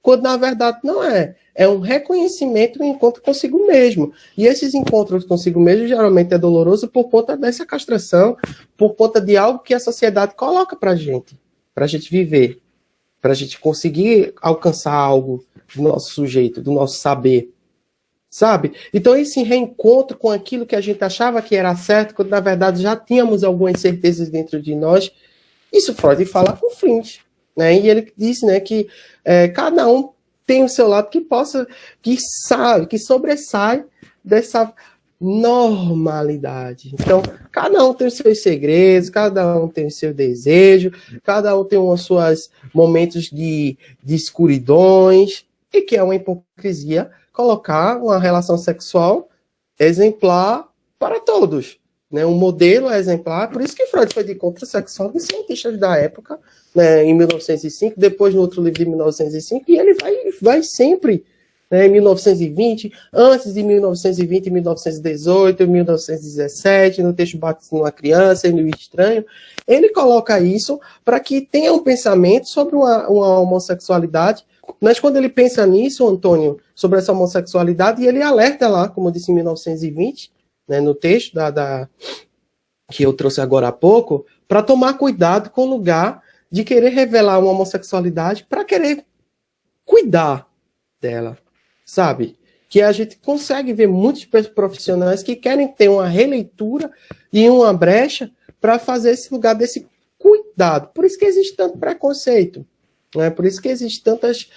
quando na verdade não é. É um reconhecimento e um encontro consigo mesmo. E esses encontros consigo mesmo geralmente é doloroso por conta dessa castração, por conta de algo que a sociedade coloca pra gente viver, pra gente conseguir alcançar algo do nosso sujeito, do nosso saber, sabe? Então esse reencontro com aquilo que a gente achava que era certo, quando na verdade já tínhamos algumas certezas dentro de nós. Isso Freud fala com Flint, né? E ele disse, né, que cada um tem o seu lado que sabe, que sobressai dessa normalidade. Então, cada um tem os seus segredos, cada um tem o seu desejo, cada um tem os seus momentos de escuridões, e que é uma hipocrisia colocar uma relação sexual exemplar para todos. né, um modelo exemplar, por isso que Freud foi de contra sexólogos e cientistas da época, né, em 1905, depois no outro livro de 1905, e ele vai sempre, né, em 1920, antes de 1920, 1918, 1917, no texto Batizando uma Criança, e no Estranho, ele coloca isso para que tenha um pensamento sobre uma homossexualidade, mas quando ele pensa nisso, Antônio, sobre essa homossexualidade, e ele alerta lá, como eu disse em 1920, né, no texto que eu trouxe agora há pouco, para tomar cuidado com o lugar de querer revelar uma homossexualidade para querer cuidar dela, sabe? Que a gente consegue ver muitos profissionais que querem ter uma releitura e uma brecha para fazer esse lugar desse cuidado. Por isso que existe tanto preconceito, né? Por isso que existem tantas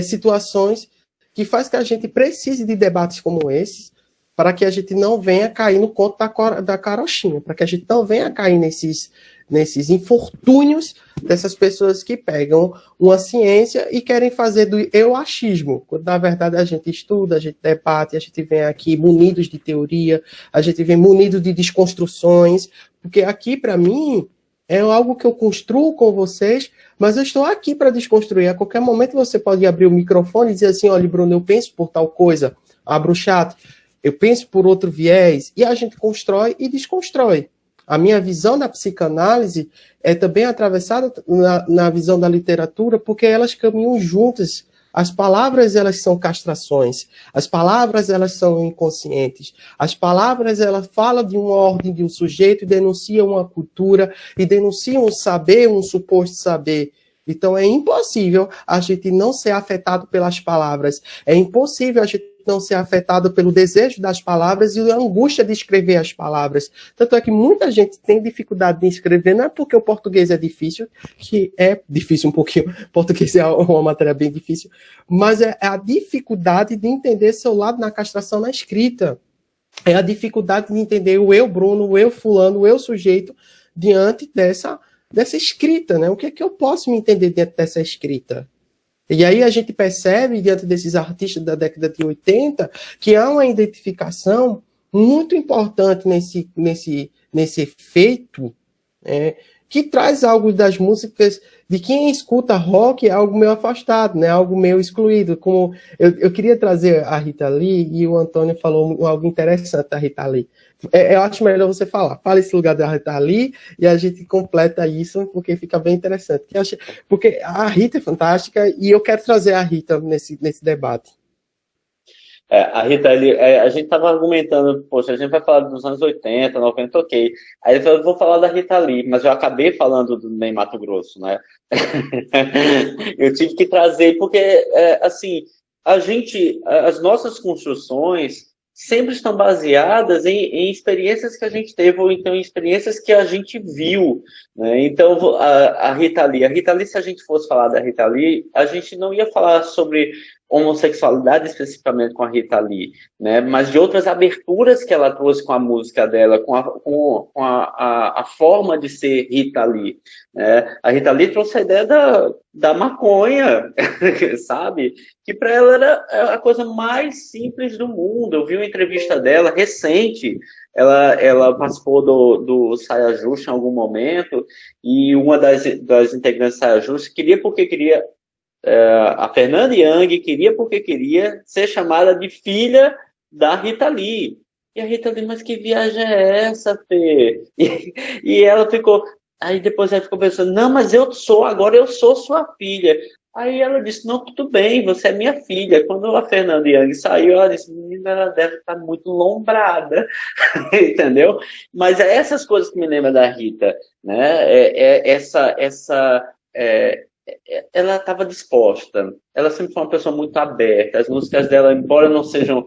situações que faz que a gente precise de debates como esses, para que a gente não venha cair no conto da carochinha, para que a gente não venha cair nesses infortúnios dessas pessoas que pegam uma ciência e querem fazer do eu-achismo, quando na verdade a gente estuda, a gente debate, a gente vem aqui munidos de teoria, a gente vem munidos de desconstruções, porque aqui, para mim, é algo que eu construo com vocês, mas eu estou aqui para desconstruir. A qualquer momento você pode abrir o microfone e dizer assim, olha, Bruno, eu penso por tal coisa, abro o chat, eu penso por outro viés, e a gente constrói e desconstrói. A minha visão da psicanálise é também atravessada na visão da literatura, porque elas caminham juntas. As palavras, elas são castrações. As palavras, elas são inconscientes. As palavras, elas falam de uma ordem de um sujeito e denunciam uma cultura, e denunciam um saber, um suposto saber. Então, é impossível a gente não ser afetado pelas palavras. É impossível a gente não ser afetado pelo desejo das palavras e a angústia de escrever as palavras. Tanto é que muita gente tem dificuldade de escrever, não é porque o português é difícil, que é difícil um pouquinho, português é uma matéria bem difícil, mas é a dificuldade de entender seu lado na castração na escrita. É a dificuldade de entender o eu Bruno, o eu fulano, o eu sujeito, diante dessa escrita, né? O que é que eu posso me entender dentro dessa escrita? E aí a gente percebe, diante desses artistas da década de 80, que há uma identificação muito importante nesse efeito, que traz algo das músicas de quem escuta rock, é algo meio afastado, né? Algo meio excluído. Como eu queria trazer a Rita Lee, e o Antônio falou algo interessante da Rita Lee. Eu acho melhor você falar. Fala esse lugar da Rita Lee e a gente completa isso, porque fica bem interessante. Porque a Rita é fantástica e eu quero trazer a Rita nesse debate. A Rita Lee, a gente estava argumentando, poxa, a gente vai falar dos anos 80, 90, ok. Aí ele falou, eu vou falar da Rita Lee, mas eu acabei falando do Ney Matogrosso, né? Eu tive que trazer, porque, assim, as nossas construções sempre estão baseadas em experiências que a gente teve, ou então em experiências que a gente viu, né? Então, a Rita Lee, se a gente fosse falar da Rita Lee, a gente não ia falar sobre homossexualidade especificamente com a Rita Lee, né? Mas de outras aberturas que ela trouxe com a música dela, com a forma de ser Rita Lee, né? A Rita Lee trouxe a ideia da maconha, sabe? Que para ela era a coisa mais simples do mundo. Eu vi uma entrevista dela recente, ela participou do Saia Justa em algum momento, e uma das integrantes da Saia Justa queria a Fernanda Young queria porque queria ser chamada de filha da Rita Lee. E a Rita Lee, mas que viagem é essa, Fê? E ela ficou... Aí depois ela ficou pensando, não, mas agora eu sou sua filha. Aí ela disse, não, tudo bem, você é minha filha. Quando a Fernanda Young saiu, ela disse, menina, ela deve estar muito lombrada, entendeu? Mas é essas coisas que me lembram da Rita, né? Ela estava disposta, ela sempre foi uma pessoa muito aberta. As músicas dela, embora não sejam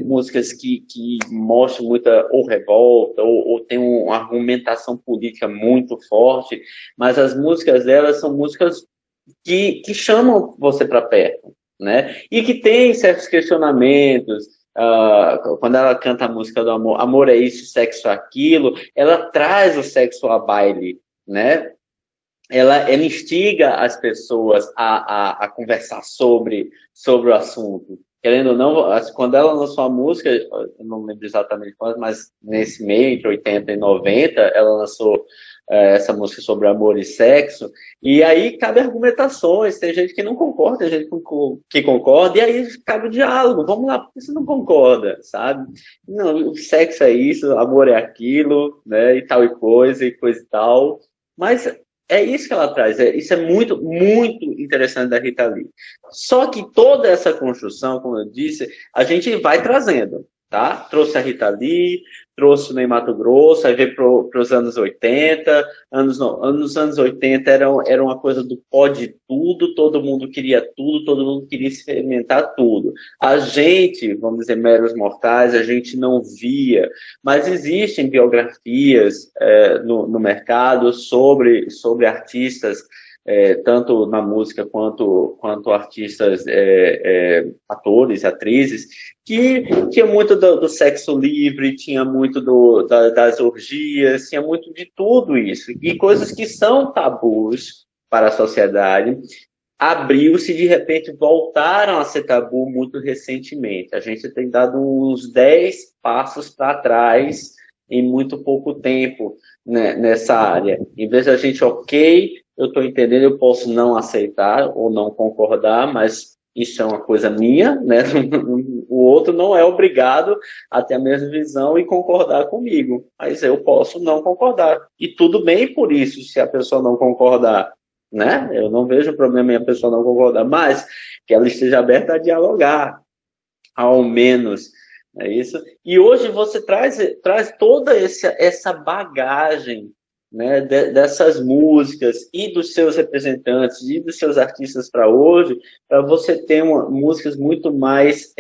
músicas que mostram muita ou revolta ou tem uma argumentação política muito forte, mas as músicas dela são músicas que chamam você para perto, né? E que tem certos questionamentos. Quando ela canta a música do amor, amor é isso, sexo é aquilo, ela traz o sexo à baile, né? Ela instiga as pessoas a conversar sobre o assunto. querendo ou não, quando ela lançou a música, eu não lembro exatamente quando, mas nesse meio, entre 80 e 90, ela lançou essa música sobre amor e sexo, e aí cabe argumentações, tem gente que não concorda, tem gente que concorda, e aí cabe o diálogo, vamos lá, por que você não concorda, sabe? Não, o sexo é isso, o amor é aquilo, né, e coisa e tal, mas é isso que ela traz, isso é muito, muito interessante da Rita Lee. Só que toda essa construção, como eu disse, a gente vai trazendo, tá? Trouxe a Rita Lee, trouxe o Ney Matogrosso, aí veio para os anos 80, nos anos 80 era uma coisa do pode tudo, todo mundo queria experimentar tudo. A gente, vamos dizer, meros mortais, a gente não via, mas existem biografias no mercado sobre artistas, tanto na música quanto artistas, atores, atrizes, que tinha muito do sexo livre, tinha muito das orgias, tinha muito de tudo isso. E coisas que são tabus para a sociedade, abriu-se e de repente voltaram a ser tabu muito recentemente. A gente tem dado uns 10 passos para trás em muito pouco tempo, né, nessa área. Em vez da gente, eu estou entendendo, eu posso não aceitar ou não concordar, mas isso é uma coisa minha, né? O outro não é obrigado a ter a mesma visão e concordar comigo, mas eu posso não concordar. E tudo bem por isso, se a pessoa não concordar, né? Eu não vejo problema em a pessoa não concordar, mas que ela esteja aberta a dialogar, ao menos. É isso? E hoje você traz toda essa bagagem, né, dessas músicas e dos seus representantes e dos seus artistas para hoje, para você ter músicas muito mais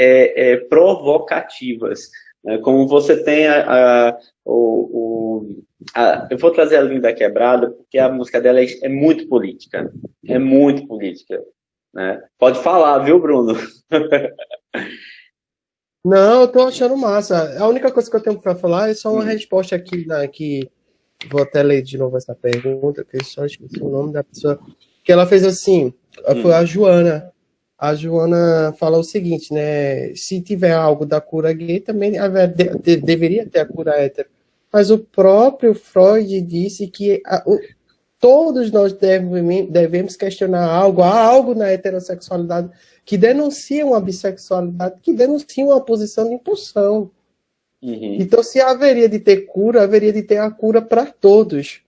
provocativas, né, como você tem eu vou trazer a Linda Quebrada, porque a música dela é muito política, né? Pode falar, viu, Bruno? Não, eu tô achando massa. A única coisa que eu tenho para falar é só uma resposta aqui, que vou até ler de novo essa pergunta, que eu só esqueci o nome da pessoa, que ela fez assim, foi a Joana. A Joana fala o seguinte, né, se tiver algo da cura gay, também deveria ter a cura hétero. Mas o próprio Freud disse que todos nós devemos questionar há algo na heterossexualidade que denuncia uma bissexualidade, que denuncia uma posição de impulsão. Uhum. Então, se haveria de ter cura, haveria de ter a cura para todos,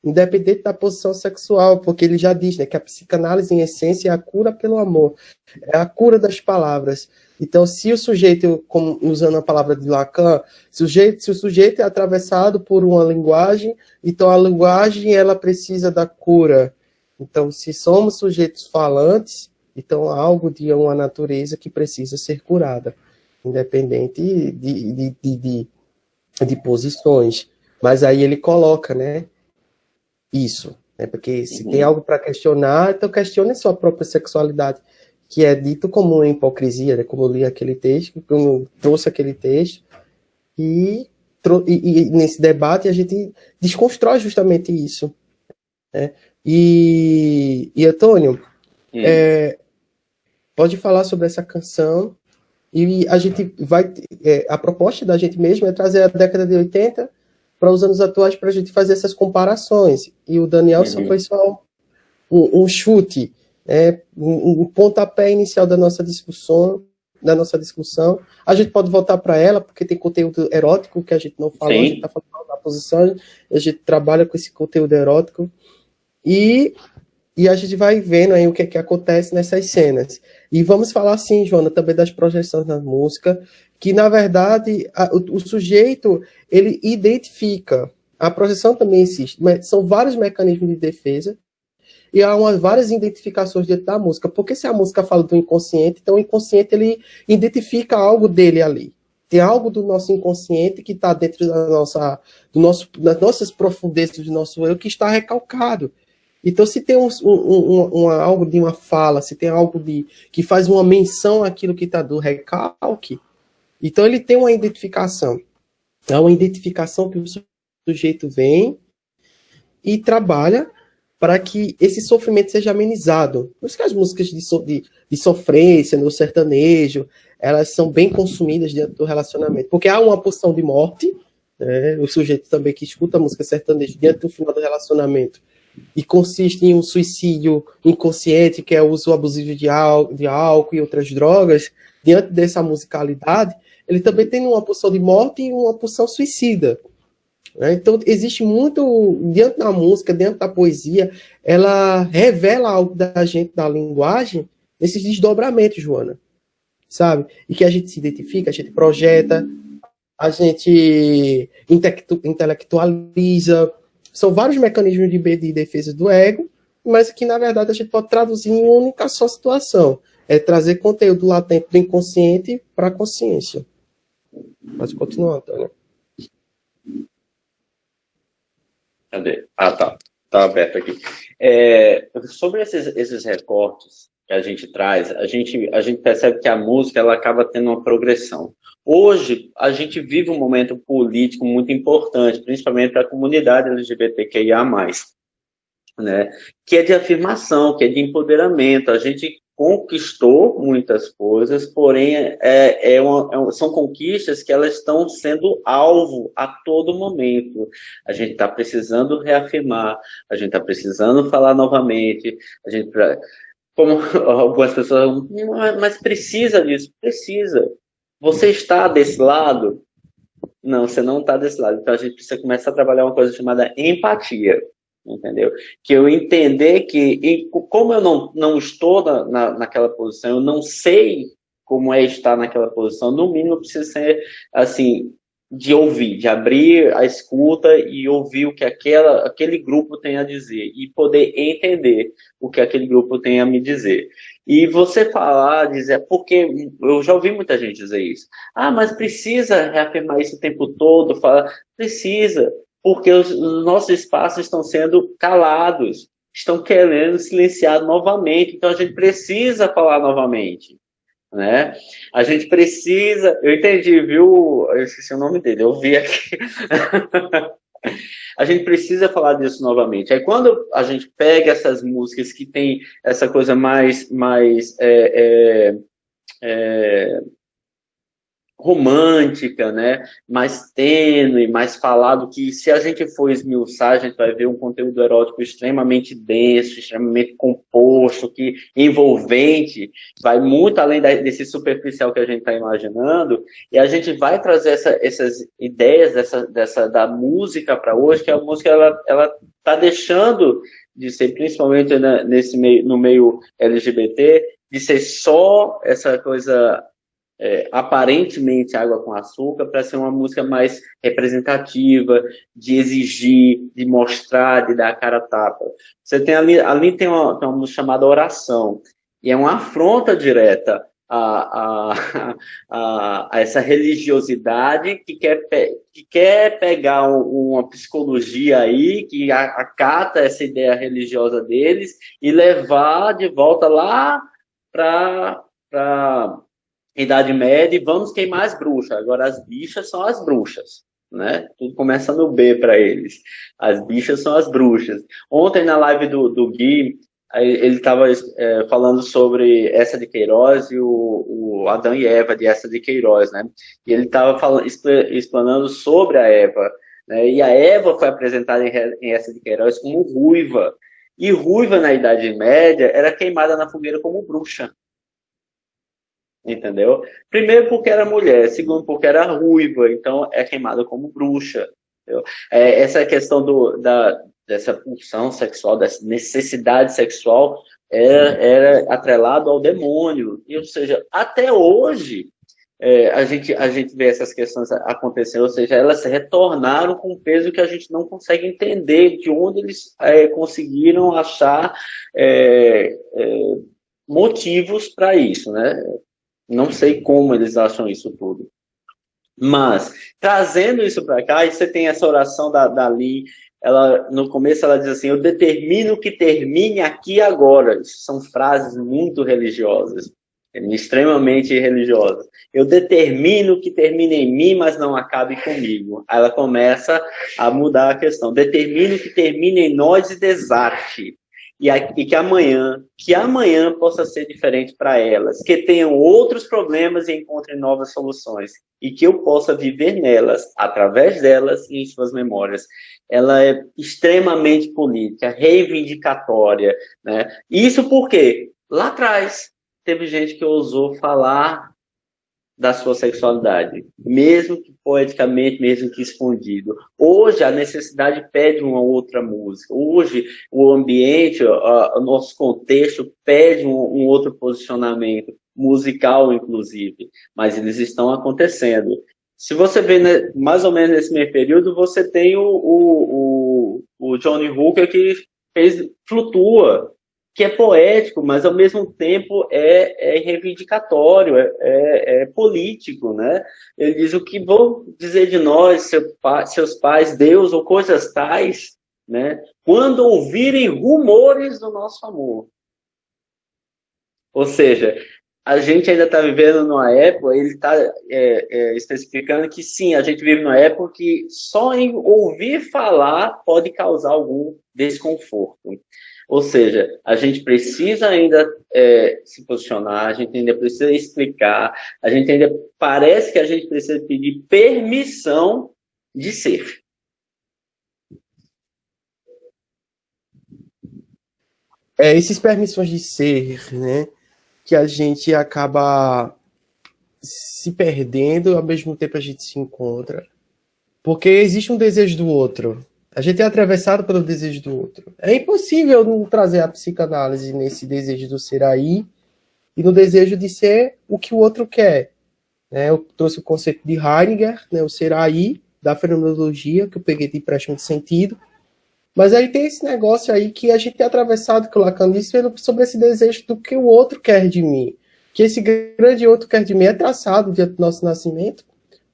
independente da posição sexual, porque ele já diz, né, que a psicanálise, em essência, é a cura pelo amor, é a cura das palavras. Então, se o sujeito, como usando a palavra de Lacan, se o sujeito é atravessado por uma linguagem, então a linguagem ela precisa da cura. Então, se somos sujeitos falantes, então há algo de uma natureza que precisa ser curada, independente de posições. Mas aí ele coloca, né, isso, né, porque se tem algo para questionar, então questione sua própria sexualidade, que é dito como uma hipocrisia, né, como eu li aquele texto, como eu trouxe aquele texto, e nesse debate a gente desconstrói justamente isso, né? E Antônio, pode falar sobre essa canção, e a gente vai, a proposta da gente mesmo é trazer a década de 80 para os anos atuais para a gente fazer essas comparações, e o Daniel só foi só um chute, um pontapé inicial da nossa discussão. A gente pode voltar para ela, porque tem conteúdo erótico que a gente não falou. Sim. A gente está falando da posição, a gente trabalha com esse conteúdo erótico, e a gente vai vendo aí o que acontece nessas cenas. E vamos falar, sim, Joana, também das projeções na música, que, na verdade, o sujeito, ele identifica, a projeção também existe, mas são vários mecanismos de defesa, e há várias identificações dentro da música, porque se a música fala do inconsciente, então o inconsciente, ele identifica algo dele ali. Tem algo do nosso inconsciente que está dentro das nossas profundezas do nosso eu, que está recalcado. Então, se tem algo de uma fala, se tem algo que faz uma menção àquilo que está do recalque, então ele tem uma identificação. É uma identificação que o sujeito vem e trabalha para que esse sofrimento seja amenizado. Por isso que as músicas de sofrência, no sertanejo, elas são bem consumidas dentro do relacionamento, porque há uma porção de morte, né? O sujeito também que escuta a música sertaneja diante do final do relacionamento, e consiste em um suicídio inconsciente, que é o uso abusivo de álcool e outras drogas, diante dessa musicalidade, ele também tem uma porção de morte e uma porção suicida. Então, existe muito, dentro da música, dentro da poesia, ela revela algo da gente, da linguagem, nesses desdobramentos, Joana, sabe? E que a gente se identifica, a gente projeta, a gente intelectualiza. São vários mecanismos de defesa do ego, mas que, na verdade, a gente pode traduzir em uma única só situação. É trazer conteúdo latente do inconsciente para a consciência. Mas continua, Antônio. Cadê? Ah, tá. Tá aberto aqui. Sobre esses recortes que a gente traz, a gente percebe que a música ela acaba tendo uma progressão. Hoje, a gente vive um momento político muito importante, principalmente para a comunidade LGBTQIA+, né? Que é de afirmação, que é de empoderamento. A gente conquistou muitas coisas, porém são conquistas que elas estão sendo alvo a todo momento. A gente está precisando reafirmar, a gente está precisando falar novamente, como algumas pessoas, mas precisa disso, precisa. Você está desse lado? Não, você não está desse lado. Então a gente precisa começar a trabalhar uma coisa chamada empatia. Entendeu? Que eu entender que, como eu não estou naquela posição, eu não sei como é estar naquela posição, no mínimo precisa ser, assim, de ouvir, de abrir a escuta e ouvir o que aquele grupo tem a dizer e poder entender o que aquele grupo tem a me dizer. E você dizer, porque eu já ouvi muita gente dizer isso. Ah, mas precisa reafirmar isso o tempo todo? Precisa. Porque os nossos espaços estão sendo calados, estão querendo silenciar novamente, então a gente precisa falar novamente, né? A gente precisa, eu entendi, viu? Eu esqueci o nome dele, eu vi aqui. A gente precisa falar disso novamente. Aí quando a gente pega essas músicas que tem essa coisa mais romântica, né? Mais tênue, mais falado, que se a gente for esmiuçar, a gente vai ver um conteúdo erótico extremamente denso, extremamente composto, envolvente, vai muito além desse superficial que a gente está imaginando, e a gente vai trazer essas ideias da música para hoje, que a música ela está deixando de ser, principalmente no meio LGBT, de ser só essa coisa aparentemente água com açúcar, para ser uma música mais representativa, de exigir, de mostrar, de dar a cara a tapa. Você tem ali tem uma música chamada Oração, e é uma afronta direta a essa religiosidade que quer pegar uma psicologia aí, que acata essa ideia religiosa deles e levar de volta lá para Idade Média, e vamos queimar as bruxas. Agora as bichas são as bruxas, né? Tudo começa no B para eles. As bichas são as bruxas. Ontem na live do Gui, ele estava falando sobre Eça de Queiroz e o Adão e Eva de Eça de Queiroz, né? E ele estava explanando sobre a Eva, né? E a Eva foi apresentada em Eça de Queiroz como ruiva. E ruiva na Idade Média era queimada na fogueira como bruxa. Entendeu? Primeiro porque era mulher, segundo porque era ruiva, então é queimada como bruxa. Essa questão dessa pulsão sexual, dessa necessidade sexual, era atrelado ao demônio. Ou seja, até hoje a gente vê essas questões acontecendo, ou seja, elas retornaram com um peso que a gente não consegue entender de onde eles conseguiram achar motivos para isso, né? Não sei como eles acham isso tudo. Mas, trazendo isso para cá, e você tem essa oração da Lee, no começo ela diz assim, eu determino que termine aqui agora. Isso são frases muito religiosas. extremamente religiosa. Eu determino que termine em mim, mas não acabe comigo. Aí ela começa a mudar a questão. Determino que termine em nós e desate. E que amanhã possa ser diferente para elas, que tenham outros problemas e encontrem novas soluções, e que eu possa viver nelas, através delas e em suas memórias. Ela é extremamente política, reivindicatória, né? Isso porque lá atrás teve gente que ousou falar da sua sexualidade, mesmo que poeticamente, mesmo que escondido. Hoje a necessidade pede uma outra música. Hoje o ambiente, o nosso contexto pede um outro posicionamento musical, inclusive. Mas eles estão acontecendo. Se você vê, né, mais ou menos nesse meio período, você tem o Johnny Hooker que fez Flutua, que é poético, mas ao mesmo tempo é reivindicatório, é político, né? Ele diz: o que vão dizer de nós, seus pais, Deus ou coisas tais, né? Quando ouvirem rumores do nosso amor. Ou seja, a gente ainda está vivendo numa época, ele está especificando que sim, a gente vive numa época que só em ouvir falar pode causar algum desconforto. Ou seja, a gente precisa ainda se posicionar, a gente ainda precisa explicar, a gente ainda parece que a gente precisa pedir permissão de ser. Esses permissões de ser, né, que a gente acaba se perdendo, ao mesmo tempo a gente se encontra. Porque existe um desejo do outro. A gente é atravessado pelo desejo do outro. É impossível não trazer a psicanálise nesse desejo do ser aí e no desejo de ser o que o outro quer. Eu trouxe o conceito de Heidegger, né, o ser aí, da fenomenologia, que eu peguei de empréstimo de sentido. Mas aí tem esse negócio aí que a gente é atravessado, que o Lacan disse, sobre esse desejo do que o outro quer de mim. Que esse grande outro quer de mim é traçado diante do nosso nascimento,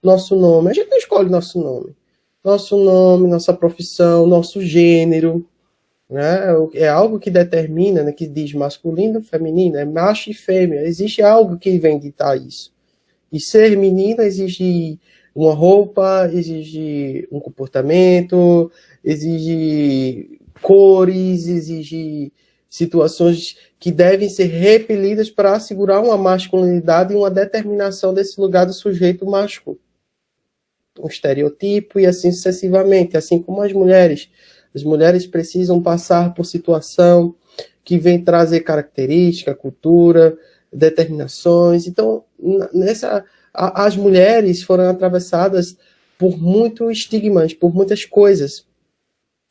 nosso nome. A gente não escolhe nosso nome. Nosso nome, nossa profissão, nosso gênero, né? É algo que determina, né, que diz masculino, feminino, é macho e fêmea. Existe algo que vem ditar isso. E ser menina exige uma roupa, exige um comportamento, exige cores, exige situações que devem ser repelidas para assegurar uma masculinidade e uma determinação desse lugar do sujeito masculino. Um estereotipo e assim sucessivamente, assim como as mulheres. As mulheres precisam passar por situação que vem trazer característica, cultura, determinações. Então, as mulheres foram atravessadas por muitos estigmas, por muitas coisas,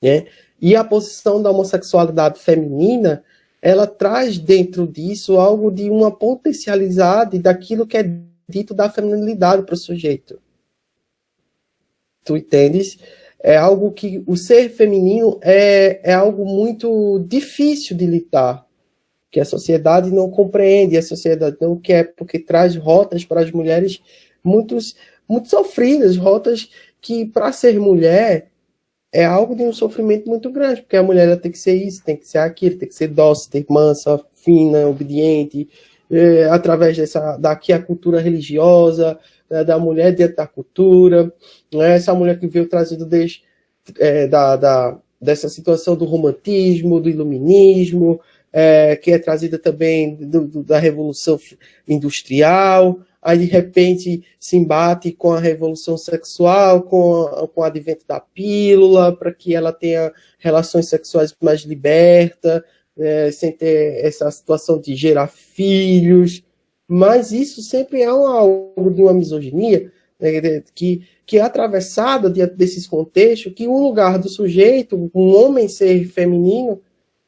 né? E a posição da homossexualidade feminina, ela traz dentro disso algo de uma potencialidade daquilo que é dito da feminilidade para o sujeito. Tu entendes? É algo que o ser feminino é algo muito difícil de lidar, que a sociedade não compreende, a sociedade não quer, porque traz rotas para as mulheres muito sofridas, rotas que, para ser mulher, é algo de um sofrimento muito grande, porque a mulher ela tem que ser isso, tem que ser aquilo, tem que ser dócil, tem que ser mansa, fina, obediente, através daqui a cultura religiosa, da mulher dentro da cultura, né? Essa mulher que veio trazido desde dessa situação do romantismo, do iluminismo, que é trazida também da Revolução Industrial, aí de repente se embate com a Revolução Sexual, com o advento da pílula, para que ela tenha relações sexuais mais libertas, sem ter essa situação de gerar filhos. Mas isso sempre é algo de uma misoginia, né, que é atravessada desses contextos, que o lugar do sujeito, um homem ser feminino,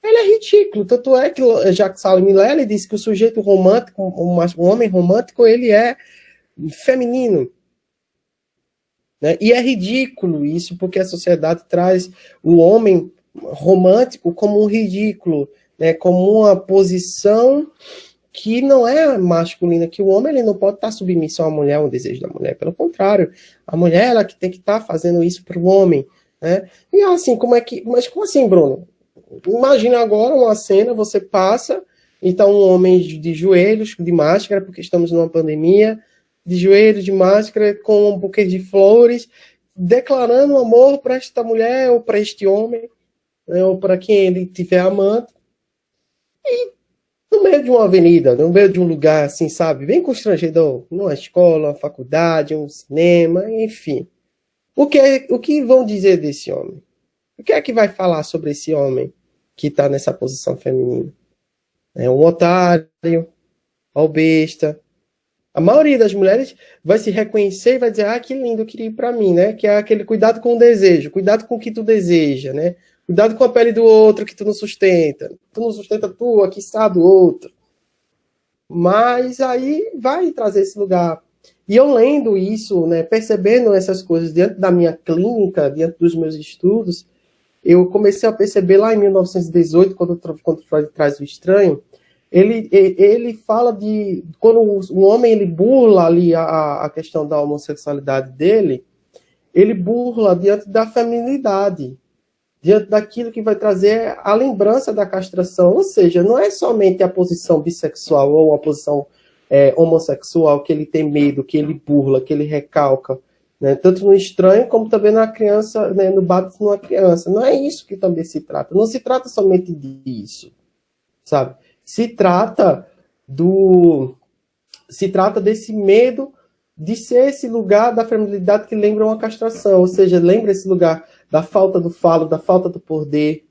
ele é ridículo. Tanto é que Jacques Salomé disse que o sujeito romântico, um homem romântico, ele é feminino. Né? E é ridículo isso, porque a sociedade traz o homem romântico como um ridículo, né? Como uma posição que não é masculina, que o homem ele não pode estar submisso à mulher, ao desejo da mulher. Pelo contrário, a mulher ela que tem que estar fazendo isso para o homem. Né? E assim, mas como assim, Bruno? Imagina agora uma cena, você passa Então, um homem de joelhos, de máscara, porque estamos numa pandemia, de joelhos, de máscara, com um buquê de flores, declarando amor para esta mulher ou para este homem, né, ou para quem ele estiver amando. E no meio de uma avenida, no meio de um lugar assim, sabe, bem constrangedor, numa escola, uma faculdade, um cinema, enfim. O que vão dizer desse homem? O que é que vai falar sobre esse homem que está nessa posição feminina? É um otário, uma besta. A maioria das mulheres vai se reconhecer e vai dizer, que lindo, eu queria ir para mim, né? Que é aquele cuidado com o desejo, cuidado com o que tu deseja, né? Cuidado com a pele do outro que tu não sustenta. Tu não sustenta tua, que está do outro. Mas aí vai trazer esse lugar. E eu lendo isso, né, percebendo essas coisas diante da minha clínica, diante dos meus estudos, eu comecei a perceber lá em 1918, quando Freud traz o estranho, ele fala de... Quando o homem ele burla ali a questão da homossexualidade dele, ele burla diante da feminilidade, diante daquilo que vai trazer a lembrança da castração. Ou seja, não é somente a posição bissexual ou a posição homossexual que ele tem medo, que ele burla, que ele recalca, né? Tanto no estranho como também na criança, né, no batismo numa criança. Não é isso que também se trata. Não se trata somente disso, sabe? Se trata desse medo de ser esse lugar da feminilidade que lembra uma castração, ou seja, lembra esse lugar da falta do falo, da falta do poder.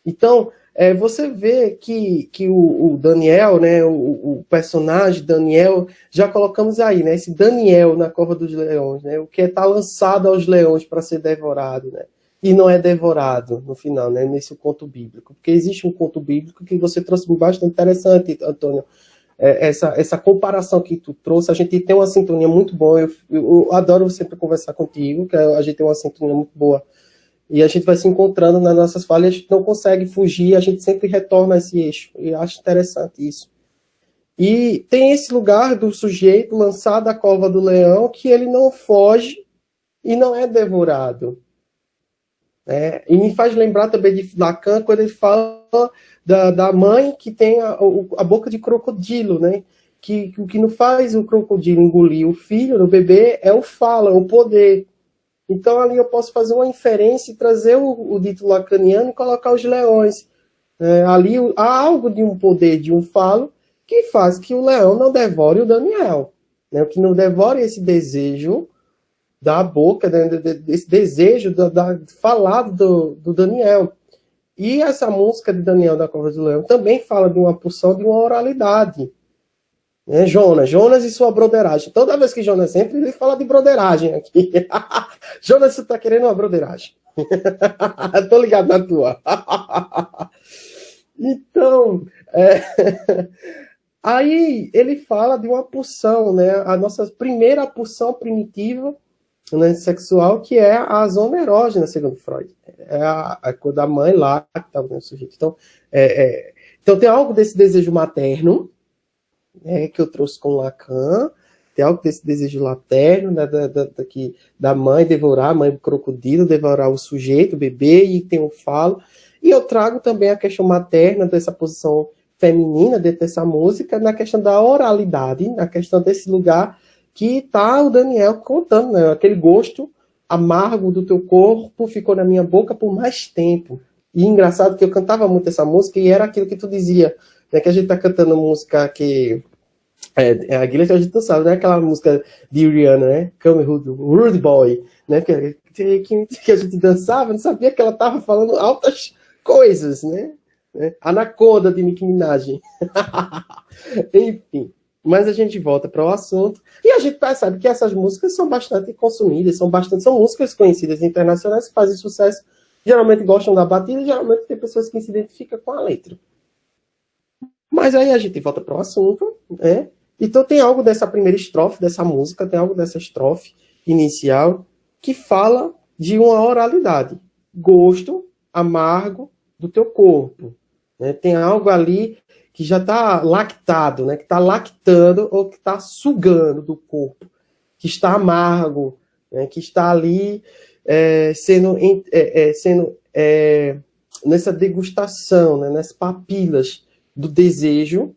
Então, você vê que o Daniel, né, o personagem Daniel, já colocamos aí, né, esse Daniel na cova dos leões, né, o que está lançado aos leões para ser devorado, né, e não é devorado no final, né, nesse conto bíblico, porque existe um conto bíblico que você trouxe bastante interessante, Antônio, essa comparação que tu trouxe. A gente tem uma sintonia muito boa, eu adoro sempre conversar contigo, que a gente tem uma sintonia muito boa, e a gente vai se encontrando nas nossas falhas, a gente não consegue fugir, a gente sempre retorna a esse eixo, e eu acho interessante isso. E tem esse lugar do sujeito lançado à cova do leão, que ele não foge e não é devorado. E me faz lembrar também de Lacan, quando ele fala da mãe que tem a boca de crocodilo, né? Que o que não faz o crocodilo engolir o filho, o bebê, é o fala, o poder. Então ali eu posso fazer uma inferência e trazer o dito lacaniano e colocar os leões. Ali há algo de um poder, de um falo, que faz que o leão não devore o Daniel. Né? O que não devore esse desejo da boca, né? Desse desejo falado do Daniel. E essa música de Daniel da Cova do Leão também fala de uma porção de uma oralidade. Né? Jonas e sua broderagem. Toda vez que Jonas entra, ele fala de broderagem aqui. Jonas, você tá querendo uma broderagem. Tô ligado na tua. Então, aí ele fala de uma pulsão, né? A nossa primeira pulsão primitiva, né, sexual, que é a zona erógena, segundo Freud. É a cor da mãe lá que está no sujeito. Então, então tem algo desse desejo materno, que eu trouxe com Lacan, tem algo desse desejo materno, da mãe devorar, a mãe do crocodilo, devorar o sujeito, o bebê, e tem um falo. E eu trago também a questão materna dessa posição feminina dentro dessa música, na questão da oralidade, na questão desse lugar que está o Daniel contando, né? Aquele gosto amargo do teu corpo ficou na minha boca por mais tempo. E engraçado que eu cantava muito essa música e era aquilo que tu dizia, né? Que a gente tá cantando música que... a Guilherme, a gente não sabe, né? Aquela música de Rihanna, né? Come Rude Boy, né? Que a gente dançava, não sabia que ela tava falando altas coisas, né? Anaconda de Nicki Minaj. Enfim. Mas a gente volta para o assunto e a gente percebe que essas músicas são bastante consumidas, são músicas conhecidas internacionais que fazem sucesso, geralmente gostam da batida e geralmente tem pessoas que se identificam com a letra. Mas aí a gente volta para o assunto, né? Então tem algo dessa primeira estrofe dessa música, tem algo dessa estrofe inicial que fala de uma oralidade, gosto amargo do teu corpo, né? Tem algo ali que já está lactado, né? Que está lactando ou que está sugando do corpo, que está amargo, né? Que está ali sendo nessa degustação, né? Nessas papilas do desejo,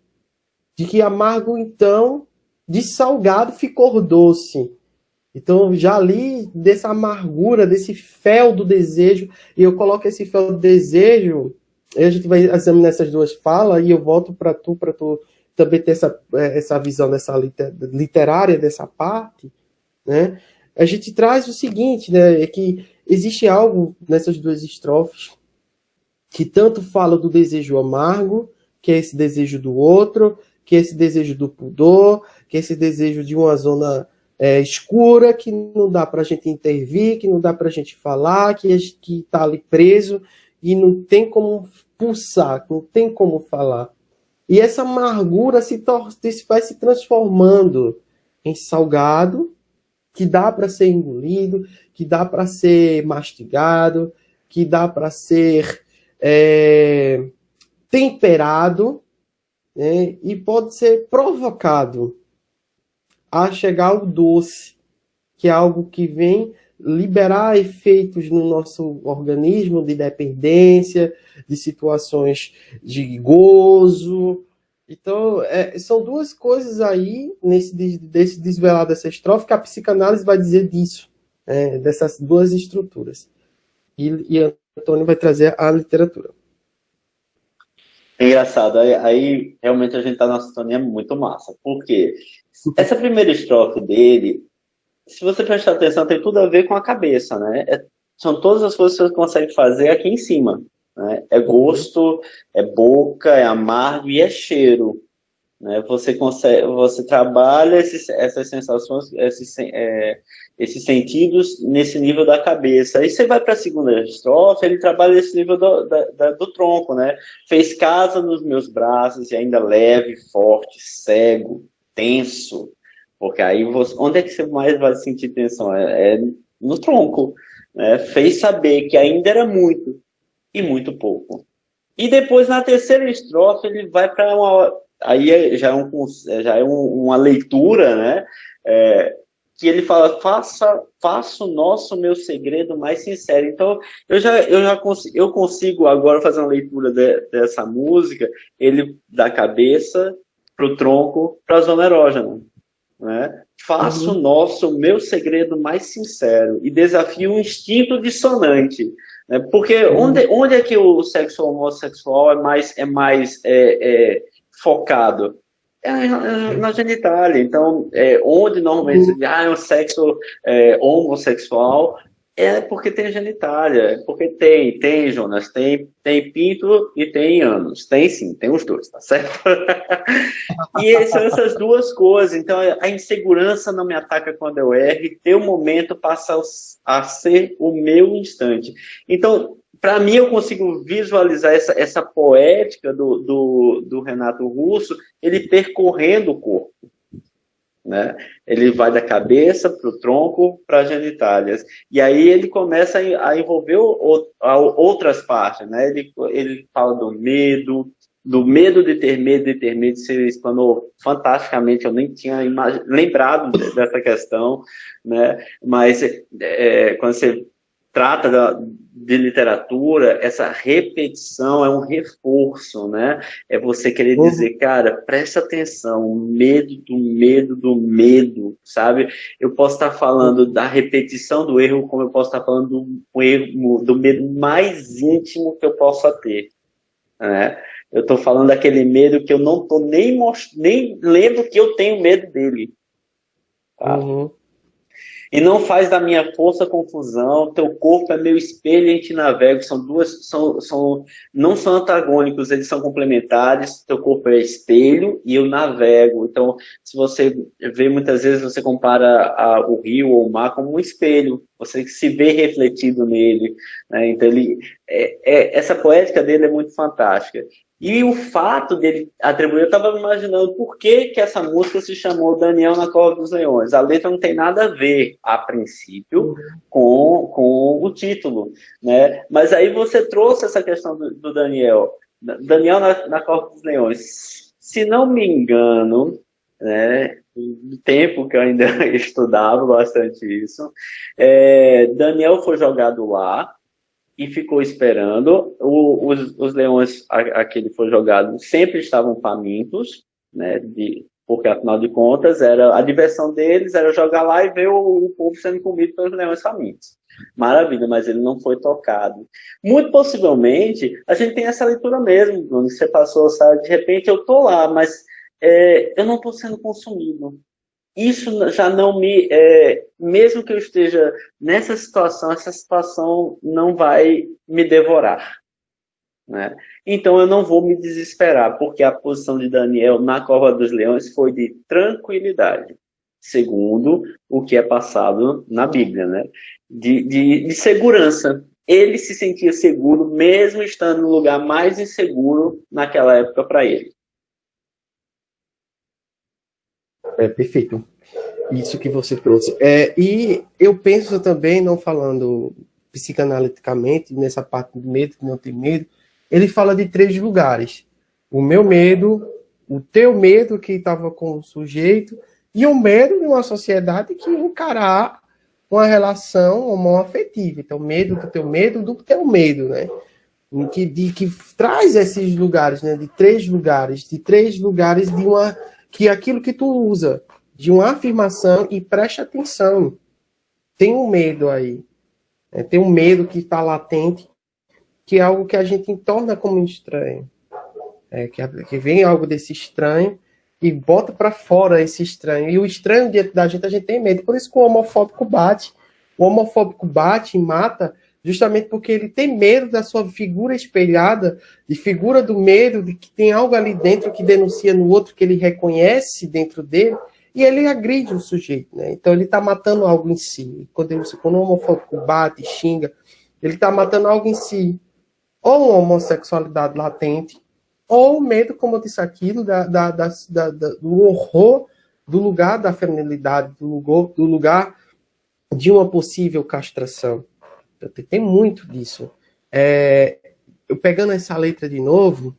de que amargo, então, de salgado ficou doce. Então, já ali, dessa amargura, desse fel do desejo, e eu coloco esse fel do desejo, e a gente vai examinar essas duas falas, e eu volto para tu também ter essa visão dessa literária, dessa parte, né? A gente traz o seguinte, né, é que existe algo nessas duas estrofes que tanto fala do desejo amargo, que é esse desejo do outro, que é esse desejo do pudor, que é esse desejo de uma zona escura, que não dá para a gente intervir, que não dá para a gente falar, que está ali preso e não tem como pulsar, não tem como falar. E essa amargura vai se transformando em salgado, que dá para ser engolido, que dá para ser mastigado, que dá para ser temperado, né, e pode ser provocado a chegar ao doce, que é algo que vem liberar efeitos no nosso organismo de dependência, de situações de gozo. Então, são duas coisas aí, desse desvelar dessa estrofe, que a psicanálise vai dizer disso, dessas duas estruturas. E Antônio vai trazer a literatura. É engraçado, aí realmente a gente tá numa sintonia muito massa. Por quê? Essa primeira estrofe dele, se você prestar atenção, tem tudo a ver com a cabeça, né? São todas as coisas que você consegue fazer aqui em cima, né? É gosto, é boca, é amargo e é cheiro, né? Você trabalha essas sensações, esses sentidos nesse nível da cabeça. Aí você vai para a segunda estrofe, ele trabalha esse nível do tronco, né? Fez casa nos meus braços e ainda leve, forte, cego, tenso. Porque aí onde é que você mais vai sentir tensão? É no tronco, né? Fez saber que ainda era muito e muito pouco. E depois, na terceira estrofe, ele vai para aí já é uma leitura, né? Que ele fala, faça o nosso meu segredo mais sincero. Então, eu consigo agora fazer uma leitura dessa música, ele da cabeça para o tronco, para a zona erógena, né? Faça o nosso meu segredo mais sincero e desafie o instinto dissonante, né? Porque onde é que o sexo homossexual é mais focado? Na genitália. Então, onde normalmente se diz, é um sexo homossexual, é porque tem genitália, porque tem, Jonas, tem pinto e tem ânus. Tem sim, tem os dois, tá certo? E são essas duas coisas. Então, a insegurança não me ataca quando eu erro, e teu momento passa a ser o meu instante. Então, para mim, eu consigo visualizar essa poética do Renato Russo, ele percorrendo o corpo, né? Ele vai da cabeça para o tronco, para as genitálias. E aí ele começa a envolver outras partes, né? Ele fala do medo de ter medo, você explanou fantasticamente, eu nem tinha lembrado dessa questão, né? Mas quando você trata de literatura, essa repetição é um reforço, né? É você querer dizer, cara, presta atenção, o medo do medo, sabe? Eu posso estar falando da repetição do erro, como eu posso estar falando do medo mais íntimo que eu possa ter, né? Eu estou falando daquele medo que eu não estou nem lembro que eu tenho medo dele, tá? E não faz da minha força confusão, teu corpo é meu espelho e te navego. Não são antagônicos, eles são complementares. Teu corpo é espelho e eu navego. Então, se você vê, muitas vezes você compara o rio ou o mar como um espelho. Você se vê refletido nele, né? Então, essa poética dele é muito fantástica. E o fato dele atribuir, eu estava imaginando por que essa música se chamou Daniel na Cova dos Leões. A letra não tem nada a ver, a princípio, com o título, né? Mas aí você trouxe essa questão do Daniel. Daniel na Cova dos Leões. Se não me engano, né, no tempo que eu ainda estudava bastante isso, Daniel foi jogado lá, e ficou esperando. Os leões a que ele foi jogado sempre estavam famintos, né, porque afinal de contas a diversão deles era jogar lá e ver o povo sendo comido pelos leões famintos. Maravilha, mas ele não foi tocado. Muito possivelmente, a gente tem essa leitura mesmo, Bruno, que você passou, sabe? De repente eu tô lá, mas eu não estou sendo consumido. Isso já não me... mesmo que eu esteja nessa situação, essa situação não vai me devorar, né? Então eu não vou me desesperar, porque a posição de Daniel na cova dos leões foi de tranquilidade, segundo o que é passado na Bíblia, né? De segurança. Ele se sentia seguro, mesmo estando no lugar mais inseguro naquela época para ele. Perfeito. Isso que você trouxe. E eu penso também, não falando psicanaliticamente, nessa parte do medo, que não tem medo, ele fala de 3 lugares. O meu medo, o teu medo que estava com o sujeito, e o medo de uma sociedade que encarar uma relação homoafetiva. Então, medo do teu medo, né? Que traz esses lugares, né? De 3 lugares de uma... que aquilo que tu usa, de uma afirmação, e preste atenção, tem um medo aí, né? Tem um medo que está latente, que é algo que a gente torna como estranho, que vem algo desse estranho e bota para fora esse estranho, e o estranho diante da gente, a gente tem medo, por isso que o homofóbico bate e mata, justamente porque ele tem medo da sua figura espelhada, de figura do medo, de que tem algo ali dentro que denuncia no outro, que ele reconhece dentro dele, e ele agride o sujeito, né? Então ele está matando algo em si. Quando o homofóbico bate, xinga, ele está matando algo em si. Ou uma homossexualidade latente, ou o medo, como eu disse aqui, do horror do lugar da feminilidade, do lugar de uma possível castração. Tem muito disso. Eu pegando essa letra de novo,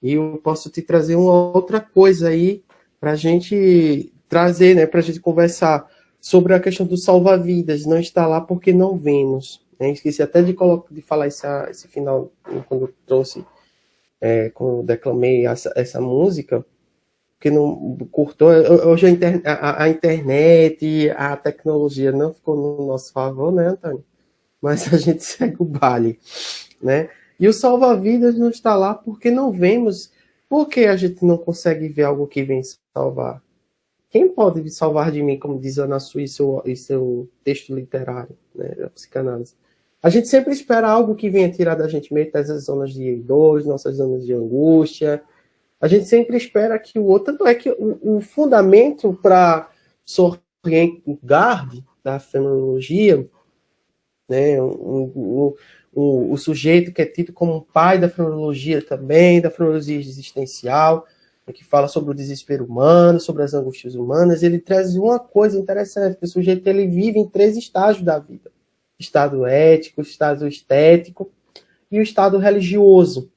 eu posso te trazer uma outra coisa aí para a gente trazer, né, para a gente conversar sobre a questão do salva-vidas. Não está lá porque não vemos. Né? Esqueci até de falar esse final, quando eu trouxe, quando eu declamei essa música, porque não cortou. Hoje a internet, a tecnologia não ficou no nosso favor, né, Antônio? Mas a gente segue o baile, né? E o salva-vidas não está lá porque não vemos. Por que a gente não consegue ver algo que vem salvar? Quem pode me salvar de mim, como diz Ana Sui em seu texto literário, né, da psicanálise? A gente sempre espera algo que venha tirar da gente meio dessas zonas de dor, nossas zonas de angústia. A gente sempre espera que o outro... Tanto é que o fundamento para Kierkegaard, da fenomenologia, né, o sujeito que é tido como um pai da fenomenologia também, da fenomenologia existencial, que fala sobre o desespero humano, sobre as angústias humanas, ele traz uma coisa interessante, que o sujeito ele vive em 3 estágios da vida. Estado ético, estado estético e o estado religioso.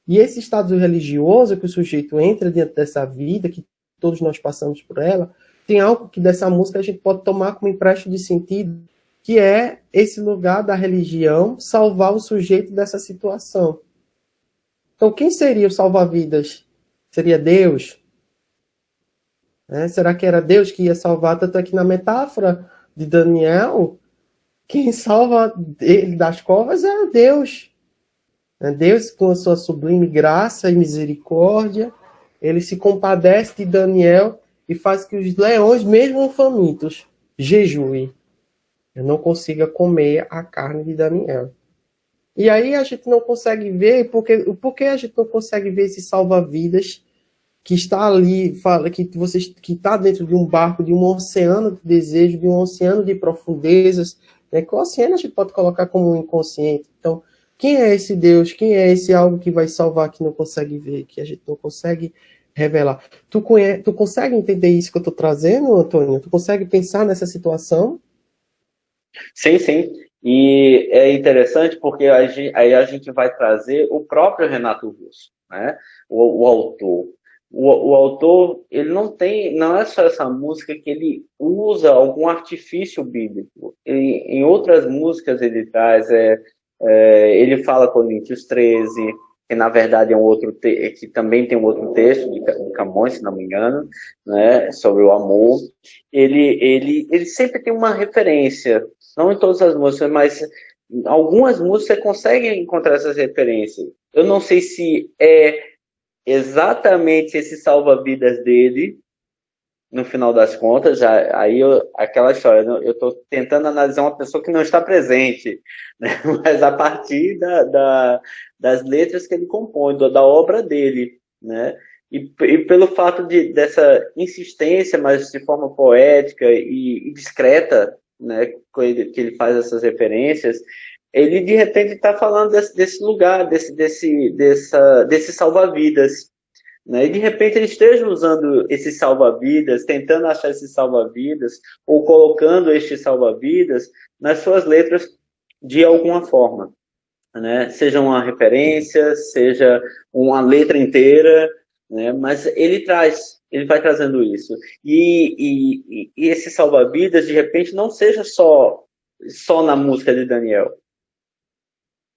E esse estado religioso que o sujeito entra dentro dessa vida, que todos nós passamos por ela, tem algo que dessa música a gente pode tomar como empréstimo de sentido, que é esse lugar da religião salvar o sujeito dessa situação. Então, quem seria o salva-vidas? Seria Deus? Será que era Deus que ia salvar? Tanto é que na metáfora de Daniel, quem salva ele das covas é Deus. Deus, com a sua sublime graça e misericórdia, ele se compadece de Daniel e faz que os leões, mesmo famintos, jejuem. Eu não consiga comer a carne de Daniel. E aí a gente não consegue ver, porque a gente não consegue ver esse salva-vidas que está ali, que está dentro de um barco, de um oceano de desejo, de um oceano de profundezas, né? Que o oceano a gente pode colocar como um inconsciente. Então, quem é esse Deus? Quem é esse algo que vai salvar, que não consegue ver, que a gente não consegue revelar? Tu consegue entender isso que eu estou trazendo, Antônio? Tu consegue pensar nessa situação? Sim, sim. E é interessante porque aí a gente vai trazer o próprio Renato Russo, né? O autor. O autor, ele não é só essa música que ele usa algum artifício bíblico. Em outras músicas ele traz Ele fala Coríntios 13, que na verdade é que também tem um outro texto de Camões, se não me engano, né, sobre o amor. Ele sempre tem uma referência, não em todas as músicas, mas em algumas músicas você consegue encontrar essas referências. Eu não sei se é exatamente esse salva-vidas dele, no final das contas, aquela história, eu estou tentando analisar uma pessoa que não está presente, né? Mas a partir das letras que ele compõe, da obra dele, né? E pelo fato dessa insistência, mas de forma poética e discreta, né? Que ele faz essas referências, ele de repente está falando desse lugar, desse salva-vidas, né? E de repente ele esteja usando esses salva-vidas, tentando achar esses salva-vidas, ou colocando estes salva-vidas nas suas letras de alguma forma, né? Seja uma referência, seja uma letra inteira, né? Mas ele vai trazendo isso. E esse salva-vidas, de repente, não seja só na música de Daniel,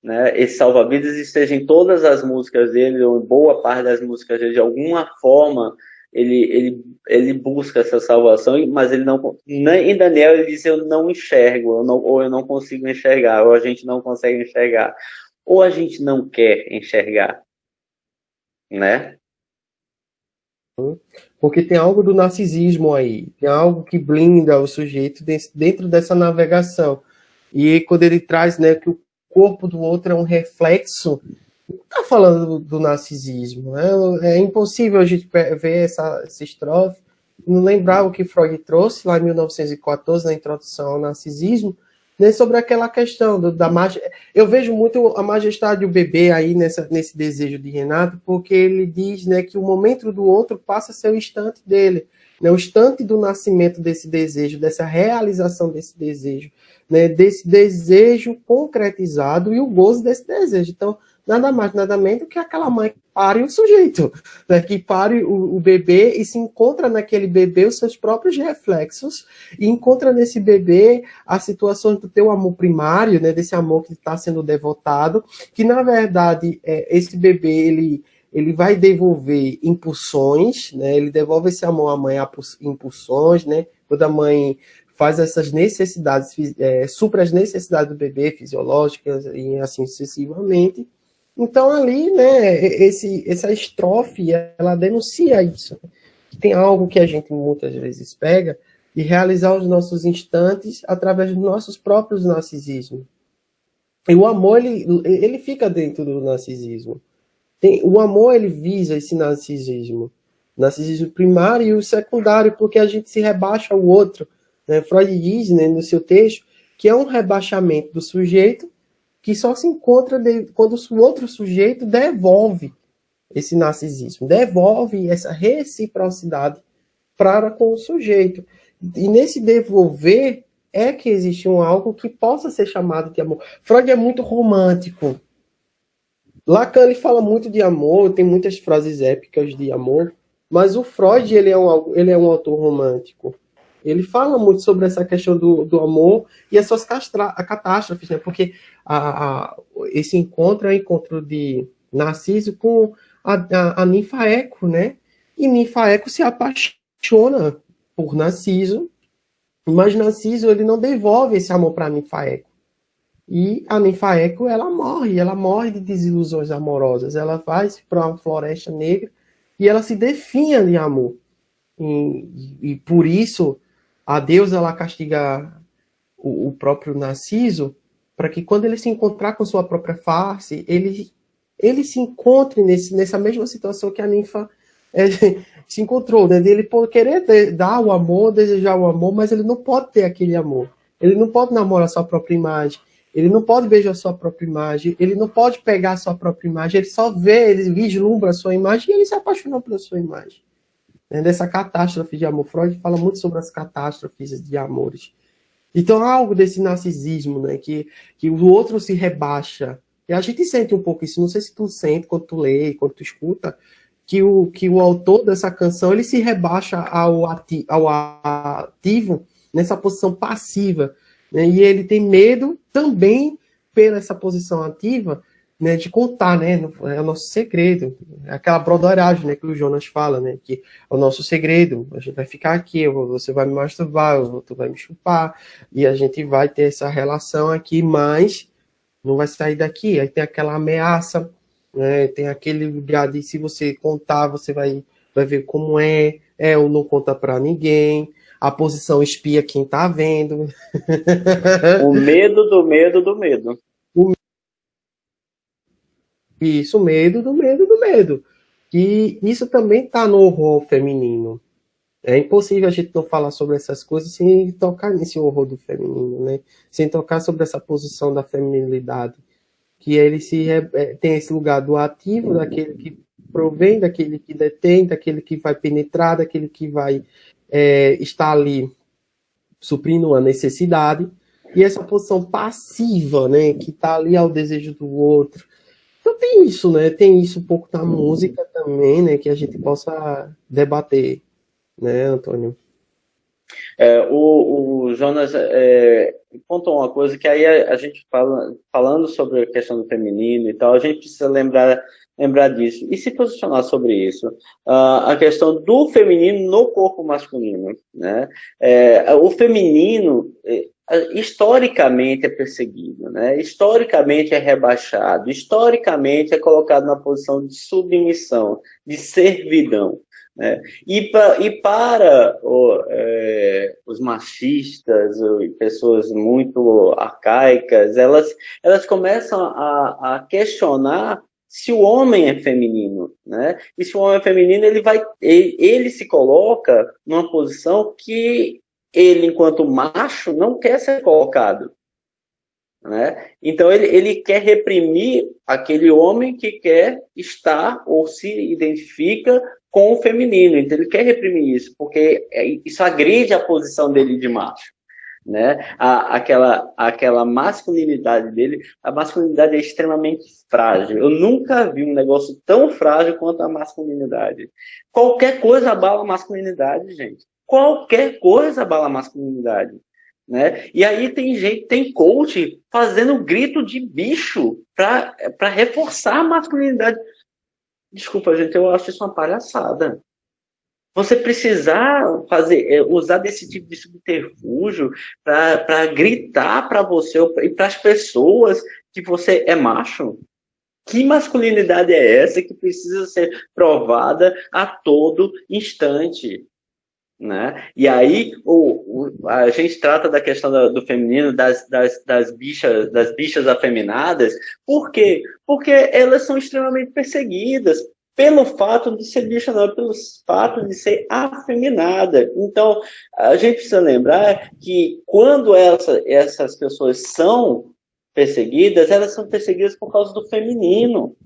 né? Esse salva-vidas esteja em todas as músicas dele, ou em boa parte das músicas dele, de alguma forma ele busca essa salvação, mas ele não, em Daniel ele diz: eu não enxergo, ou eu não consigo enxergar, ou a gente não consegue enxergar, ou a gente não quer enxergar, né? Porque tem algo do narcisismo aí, tem algo que blinda o sujeito dentro dessa navegação. E quando ele traz, né, que o corpo do outro é um reflexo, não está falando do narcisismo, né? É impossível a gente ver essa estrofe e não lembrar o que Freud trouxe lá em 1914, na introdução ao narcisismo, né, sobre aquela questão da eu vejo muito a majestade do bebê aí nesse desejo de Renato, porque ele diz, né, que o momento do outro passa a ser o instante dele, né, o instante do nascimento desse desejo, dessa realização desse desejo, né, desse desejo concretizado e o gozo desse desejo. Então, nada mais, nada menos do que aquela mãe que pare o sujeito, né, que pare o bebê e se encontra naquele bebê os seus próprios reflexos e encontra nesse bebê as situações do teu amor primário, né, desse amor que está sendo devotado, que, na verdade, esse bebê, ele vai devolver impulsões, né, ele devolve esse amor à mãe a impulsões, né, quando a mãe faz essas necessidades, supra as necessidades do bebê fisiológicas e assim sucessivamente. Então ali, né, essa estrofe, ela denuncia isso. Tem algo que a gente muitas vezes pega de realizar os nossos instantes através dos nossos próprios narcisismos. E o amor, ele fica dentro do narcisismo. O amor, ele visa esse narcisismo primário e o secundário, porque a gente se rebaixa ao outro. Freud diz, né, no seu texto, que é um rebaixamento do sujeito que só se encontra quando o outro sujeito devolve esse narcisismo, devolve essa reciprocidade para com o sujeito. E nesse devolver é que existe algo que possa ser chamado de amor. Freud é muito romântico. Lacan, ele fala muito de amor, tem muitas frases épicas de amor, mas o Freud, ele é um autor romântico. Ele fala muito sobre essa questão do amor e as suas catástrofes, né? Porque esse encontro é o encontro de Narciso com a ninfa Eco, né? E ninfa Eco se apaixona por Narciso, mas Narciso, ele não devolve esse amor para a ninfa Eco. E a ninfa Eco, ela morre de desilusões amorosas. Ela vai para uma floresta negra e ela se definha de amor. E por isso a deusa, ela castiga o próprio Narciso para que quando ele se encontrar com sua própria face, ele se encontre nessa mesma situação que a ninfa se encontrou, né? Ele pode querer dar o amor, desejar o amor, mas ele não pode ter aquele amor. Ele não pode namorar sua própria imagem, ele não pode beijar sua própria imagem, ele não pode pegar sua própria imagem, ele só vê, ele vislumbra a sua imagem e ele se apaixonou pela sua imagem. Dessa catástrofe de amor. Freud fala muito sobre as catástrofes de amores. Então, há algo desse narcisismo, né, que o outro se rebaixa. E a gente sente um pouco isso, não sei se tu sente quando tu lê, quando tu escuta, que o autor dessa canção, ele se rebaixa ao ativo nessa posição passiva, né, e ele tem medo também pela essa posição ativa, né, de contar, né, é o nosso segredo, aquela broderagem, né, que o Jonas fala, né, que é o nosso segredo, a gente vai ficar aqui, você vai me masturbar, o outro vai me chupar, e a gente vai ter essa relação aqui, mas não vai sair daqui. Aí tem aquela ameaça, né, tem aquele lugar de se você contar, você vai ver como ou não conta pra ninguém, a posição espia quem tá vendo. O medo do medo do medo. Isso, medo do medo do medo. E isso também está no horror feminino. É impossível a gente não falar sobre essas coisas sem tocar nesse horror do feminino, né? Sem tocar sobre essa posição da feminilidade. Que ele tem esse lugar do ativo, daquele que provém, daquele que detém, daquele que vai penetrar, daquele que vai estar ali suprindo uma necessidade. E essa posição passiva, né? Que está ali ao desejo do outro. Então tem isso, né? Tem isso um pouco na música também, né? Que a gente possa debater, né, Antônio? O Jonas contou uma coisa que aí a gente falando sobre a questão do feminino e tal, a gente precisa lembrar disso e se posicionar sobre isso. A questão do feminino no corpo masculino, né? O feminino historicamente é perseguido, né? Historicamente é rebaixado, historicamente é colocado na posição de submissão, de servidão. Né? E para os machistas e pessoas muito arcaicas, elas começam a questionar se o homem é feminino, né? E se o homem é feminino, ele se coloca numa posição que ele, enquanto macho, não quer ser colocado. Né? Então ele quer reprimir aquele homem que quer estar ou se identifica com o feminino. Então ele quer reprimir isso, porque isso agride a posição dele de macho. Né? Aquela masculinidade dele, a masculinidade é extremamente frágil. Eu nunca vi um negócio tão frágil quanto a masculinidade. Qualquer coisa abala a masculinidade, gente. Qualquer coisa abala a masculinidade. Né? E aí tem coach fazendo grito de bicho para reforçar a masculinidade. Desculpa, gente, eu acho isso uma palhaçada. Você precisar usar desse tipo de subterfúgio para gritar para você e para as pessoas que você é macho. Que masculinidade é essa que precisa ser provada a todo instante? Né? E aí a gente trata da questão do feminino, das bichas afeminadas. Por quê? Porque elas são extremamente perseguidas pelo fato de ser bicha, não, pelo fato de ser afeminada. Então a gente precisa lembrar que quando essas pessoas são perseguidas, elas são perseguidas por causa do feminino.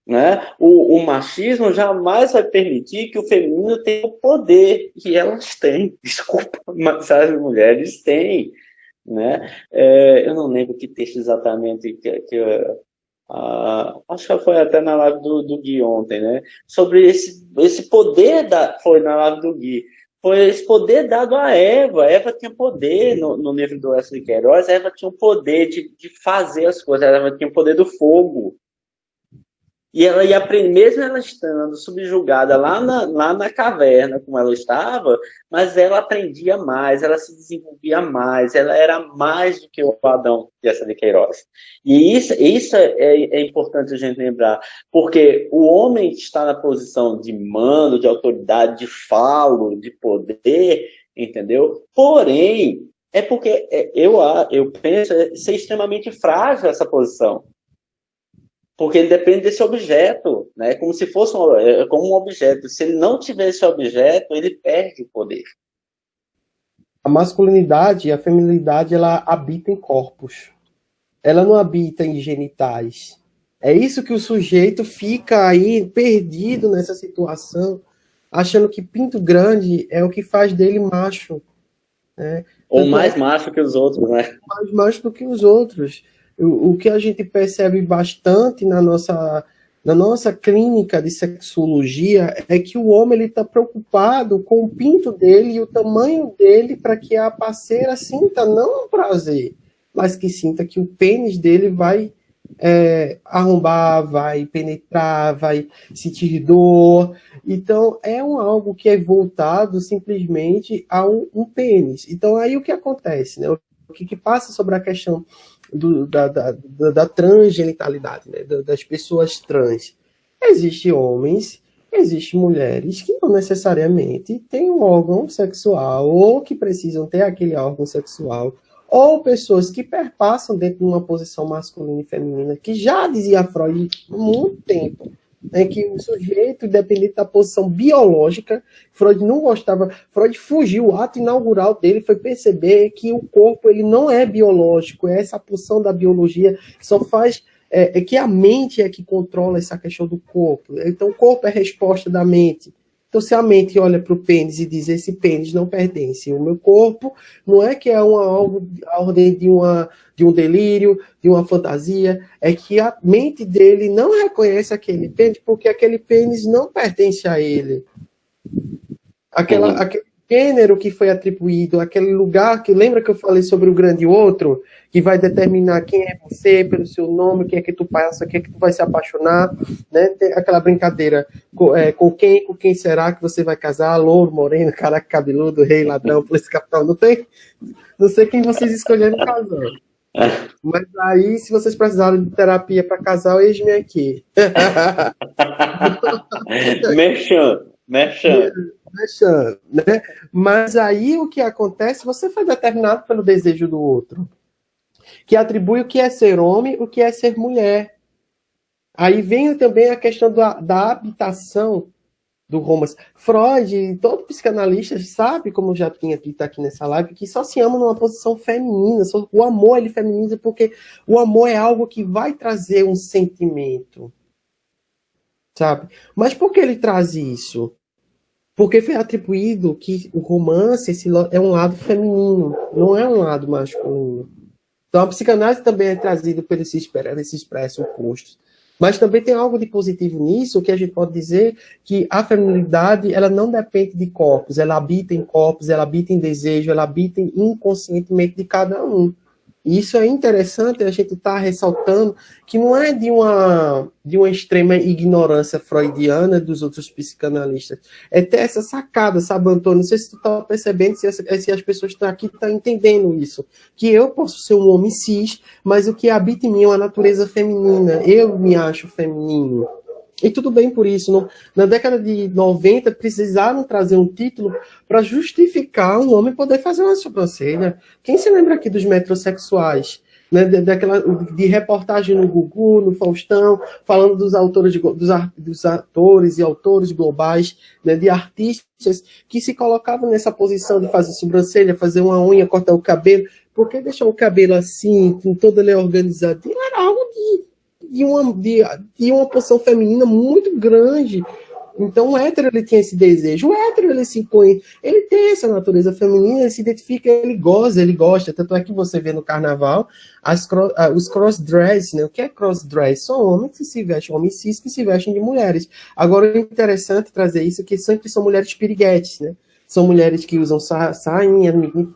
Né? O machismo jamais vai permitir que o feminino tenha o poder que elas têm. Desculpa, mas as mulheres têm. Né? Eu não lembro que texto exatamente acho que foi até na live do Gui ontem, né? Sobre esse poder, foi na live do Gui, foi esse poder dado a Eva. Eva tinha poder no livro do Wesley Queiroz, Eva tinha o poder de fazer as coisas, ela tinha o poder do fogo. E ela ia aprender, mesmo ela estando subjugada lá na caverna, como ela estava, mas ela aprendia mais, ela se desenvolvia mais, ela era mais do que o Adão de Wesley Queiroz. E isso é importante a gente lembrar, porque o homem que está na posição de mando, de autoridade, de falo, de poder, entendeu? Porém, é porque eu penso ser extremamente frágil essa posição. Porque ele depende desse objeto, né? Como se fosse como um objeto. Se ele não tiver esse objeto, ele perde o poder. A masculinidade e a feminilidade, ela habita em corpos. Ela não habita em genitais. É isso que o sujeito fica aí perdido nessa situação, achando que pinto grande é o que faz dele macho. Né? Ou mais macho que os outros, né? Mais macho do que os outros. O que a gente percebe bastante na nossa clínica de sexologia é que o homem está preocupado com o pinto dele e o tamanho dele para que a parceira sinta não um prazer, mas que sinta que o pênis dele vai arrombar, vai penetrar, vai sentir dor. Então, é algo que é voltado simplesmente a um pênis. Então, aí o que acontece, né? O que passa sobre a questão da transgenitalidade, né? Das pessoas trans. Existem homens, existem mulheres que não necessariamente têm um órgão sexual ou que precisam ter aquele órgão sexual, ou pessoas que perpassam dentro de uma posição masculina e feminina, que já dizia Freud há muito tempo, né, que o sujeito, independente da posição biológica, Freud não gostava, Freud fugiu, o ato inaugural dele foi perceber que o corpo ele não é biológico, é essa posição da biologia que só faz, que a mente é que controla essa questão do corpo. Então o corpo é resposta da mente. Então, se a mente olha para o pênis e diz, esse pênis não pertence ao meu corpo, não é que é a ordem de um delírio, de uma fantasia, é que a mente dele não reconhece aquele pênis, porque aquele pênis não pertence a ele. Aquele gênero que foi atribuído, aquele lugar que, lembra que eu falei sobre o grande outro, que vai determinar quem é você, pelo seu nome, quem é que tu passa, quem é que tu vai se apaixonar, né? Tem aquela brincadeira, com quem será que você vai casar, louro, moreno, caraca, cabeludo, rei, ladrão, polícia, capitão, não tem? Não sei quem vocês escolheram casar. Mas aí, se vocês precisarem de terapia para casar, eis-me aqui. Mexendo, né? Mas aí o que acontece, você foi determinado pelo desejo do outro, que atribui o que é ser homem, o que é ser mulher. Aí vem também a questão da habitação do romance. Freud, todo psicanalista sabe, como já tinha dito aqui nessa live, que só se ama numa posição feminina. O amor ele feminiza porque o amor é algo que vai trazer um sentimento, sabe? Mas por que ele traz isso? Porque foi atribuído que o romance é um lado feminino, não é um lado masculino. Então a psicanálise também é trazida por esses expressos opostos. Mas também tem algo de positivo nisso, que a gente pode dizer que a feminilidade ela não depende de corpos, ela habita em corpos, ela habita em desejo, ela habita inconscientemente de cada um. E isso é interessante, a gente está ressaltando que não é de uma extrema ignorância freudiana dos outros psicanalistas. É ter essa sacada, sabe, Antônio? Não sei se tu está percebendo, se as pessoas estão aqui estão entendendo isso. Que eu posso ser um homem cis, mas o que habita em mim é uma natureza feminina. Eu me acho feminino. E tudo bem por isso. Na década de 90, precisaram trazer um título para justificar um homem poder fazer uma sobrancelha. Quem se lembra aqui dos metrosexuais? Né? De reportagem no Gugu, no Faustão, falando dos atores e autores globais, né? De artistas que se colocavam nessa posição de fazer sobrancelha, fazer uma unha, cortar o cabelo. Porque deixar o cabelo assim, com todo ele organizadinho, era algo de uma posição feminina muito grande. Então o hétero ele tem esse desejo, o hétero ele se põe, ele tem essa natureza feminina, ele se identifica, ele gosta, tanto é que você vê no carnaval os cross-dress, né? O que é cross-dress? São homens que se vestem, homens cis que se vestem de mulheres. Agora é interessante trazer isso, que sempre são mulheres piriguetes, né? São mulheres que usam sainha,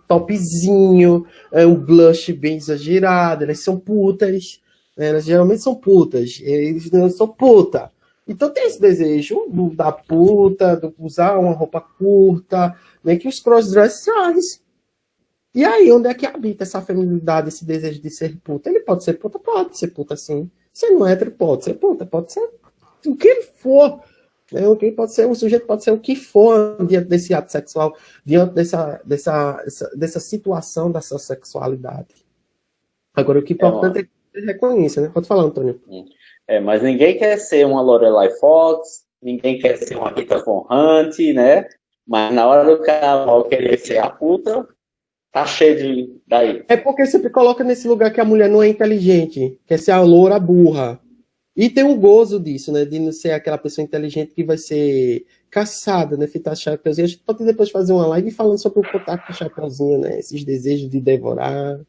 topzinho, um blush bem exagerado, elas são putas. Elas geralmente são putas, eles não são puta. Então tem esse desejo da puta, de usar uma roupa curta, né, que os crossdressers traz. E aí, onde é que habita essa feminilidade, esse desejo de ser puta? Ele pode ser puta sim. Se não é hétero, pode ser puta, pode ser o que ele for. Né? O sujeito pode ser o que for diante desse ato sexual, diante dessa situação da sua sexualidade. Agora, o que é importante é que reconheça, né? Pode falar, Antônio. Mas ninguém quer ser uma Lorelai Fox, ninguém quer ser uma Rita Von Hunt, né? Mas na hora do carnaval querer ser a puta, tá cheio daí. É porque sempre coloca nesse lugar que a mulher não é inteligente, quer ser a loura burra. E tem um gozo disso, né? De não ser aquela pessoa inteligente que vai ser caçada, né? Fitar chapeuzinho. A gente pode depois fazer uma live falando sobre o contato com o chapeuzinho, né? Esses desejos de devorar.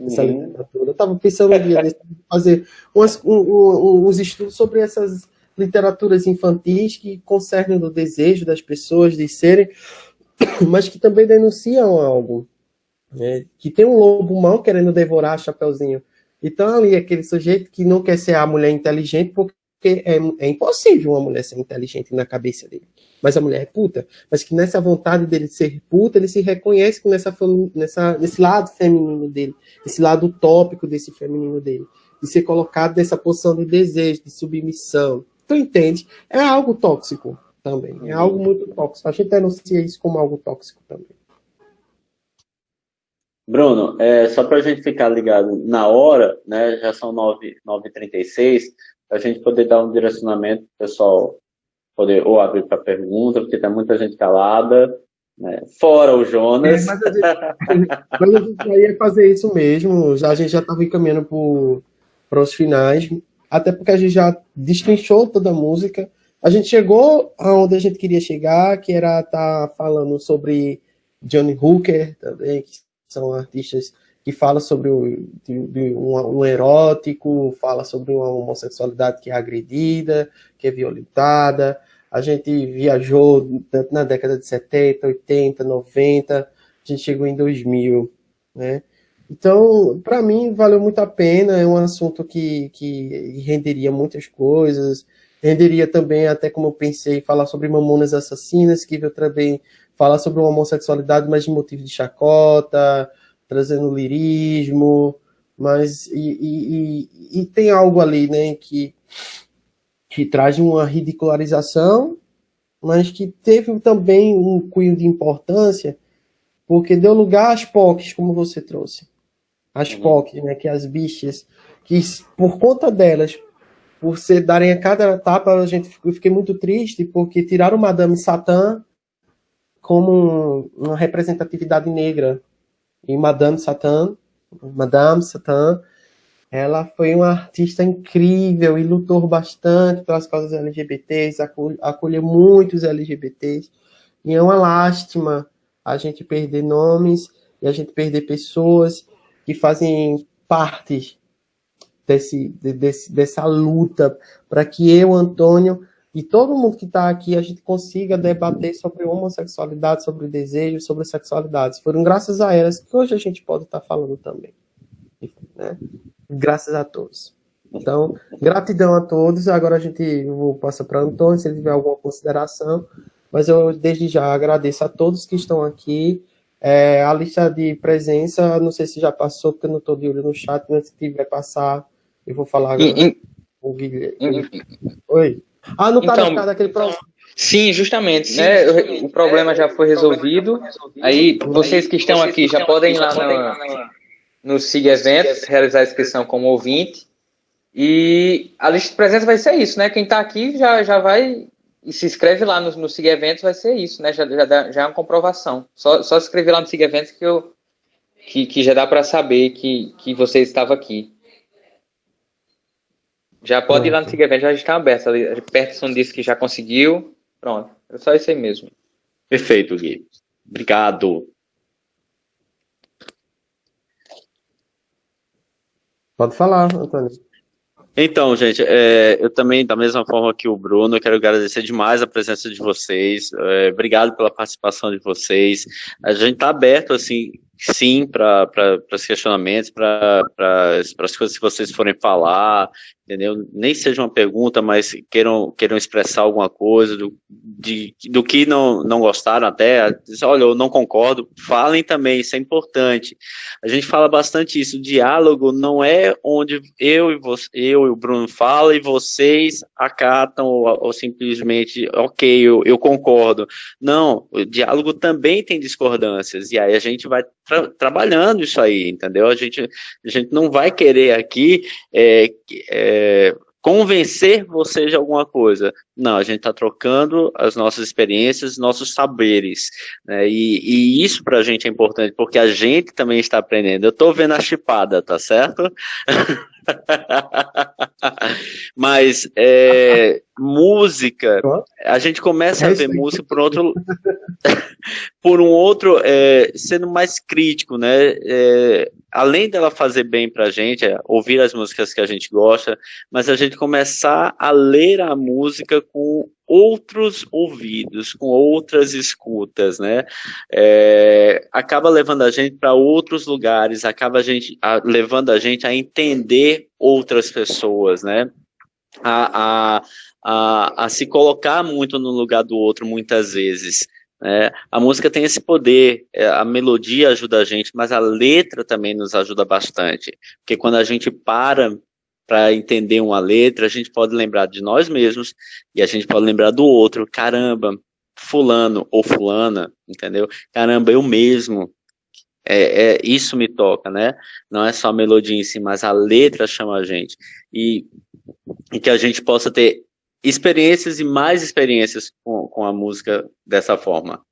Essa literatura. Eu estava pensando um dia de fazer uns estudos sobre essas literaturas infantis que concernem o desejo das pessoas de serem, mas que também denunciam algo. né? Que tem um lobo mau querendo devorar Chapeuzinho. Então ali aquele sujeito que não quer ser a mulher inteligente porque é impossível uma mulher ser inteligente na cabeça dele. Mas a mulher é puta. Mas que nessa vontade dele de ser puta, ele se reconhece nesse lado feminino dele, esse lado utópico desse feminino dele, de ser colocado nessa posição de desejo, de submissão. Tu entende? É algo tóxico também. É algo muito tóxico. A gente denuncia isso como algo tóxico também. Bruno, só para a gente ficar ligado na hora, né? Já são 9h36, a gente poder dar um direcionamento para o pessoal poder ou abrir para pergunta, porque tem muita gente calada, né? Fora o Jonas. Mas a gente já ia fazer isso mesmo, a gente já estava encaminhando para os finais, até porque a gente já destrinchou toda a música. A gente chegou aonde a gente queria chegar, que era estar falando sobre Johnny Hooker também, que são artistas que falam sobre um erótico, fala sobre uma homossexualidade que é agredida, que é violentada. A gente viajou tanto na década de 70, 80, 90, a gente chegou em 2000, né? Então, para mim, valeu muito a pena, é um assunto que renderia muitas coisas, renderia também, até como eu pensei, falar sobre Mamonas Assassinas, que veio também falar sobre uma homossexualidade, mas de motivo de chacota, trazendo lirismo, mas e tem algo ali, né, que traz uma ridicularização, mas que teve também um cunho de importância, porque deu lugar às POCs, como você trouxe. As POCs, né, que as bichas, que por conta delas, por se darem a cada etapa, eu fiquei muito triste, porque tiraram Madame Satã como uma representatividade negra. E Madame Satã, ela foi uma artista incrível e lutou bastante pelas causas LGBTs, acolheu muitos LGBTs. E é uma lástima a gente perder nomes e a gente perder pessoas que fazem parte dessa luta para que eu, Antônio, e todo mundo que está aqui, a gente consiga debater sobre homossexualidade, sobre desejo, sobre sexualidade. Foram graças a elas que hoje a gente pode estar falando também. Né? Graças a todos. Então, gratidão a todos. Agora eu vou passar para Antônio, se ele tiver alguma consideração. Mas eu, desde já, agradeço a todos que estão aqui. A lista de presença, não sei se já passou, porque eu não estou de olho no chat, mas se tiver passar, eu vou falar agora. O Guilherme. Oi. Não está então, aquele problema. Sim, justamente, né? O problema já foi resolvido. Aí, vocês que estão aqui já podem ir lá no SIG Eventos, realizar a inscrição como ouvinte. E a lista de presença vai ser isso, né? Quem está aqui já vai e se inscreve lá no SIG Eventos, vai ser isso, né? Já é uma comprovação. Só se inscrever lá no SIG Eventos que já dá para saber que você estava aqui. Já pode ir lá no SIG Eventos, já está aberto. A Peterson disse que já conseguiu. Pronto, é só isso aí mesmo. Perfeito, Gui. Obrigado. Pode falar, Antônio. Então, gente, eu também, da mesma forma que o Bruno, quero agradecer demais a presença de vocês. Obrigado pela participação de vocês. A gente está aberto, assim, sim, para os questionamentos, para as coisas que vocês forem falar, entendeu? Nem seja uma pergunta, mas queiram expressar alguma coisa do que não gostaram até. Olha, eu não concordo. Falem também, isso é importante. A gente fala bastante isso. O diálogo não é onde eu e o Bruno falam e vocês acatam ou simplesmente, ok, eu concordo. Não, o diálogo também tem discordâncias e aí a gente vai trabalhando isso aí, entendeu? A gente não vai querer aqui convencer você de alguma coisa. Não, a gente está trocando as nossas experiências, nossos saberes, né? E isso para a gente é importante, porque a gente também está aprendendo. Eu estou vendo a chipada, tá certo? Mas música, a gente começa a ver música por um outro sendo mais crítico, né? além dela fazer bem pra gente, ouvir as músicas que a gente gosta, mas a gente começar a ler a música com outros ouvidos, com outras escutas, né? Acaba levando a gente para outros lugares, acaba levando a gente a entender outras pessoas, né? A se colocar muito no lugar do outro muitas vezes. A música tem esse poder, a melodia ajuda a gente, mas a letra também nos ajuda bastante, porque quando a gente para entender uma letra, a gente pode lembrar de nós mesmos e a gente pode lembrar do outro. Caramba, fulano ou fulana, entendeu? Caramba, eu mesmo. Isso me toca, né? Não é só a melodia em si, mas a letra chama a gente. E que a gente possa ter experiências e mais experiências com a música dessa forma.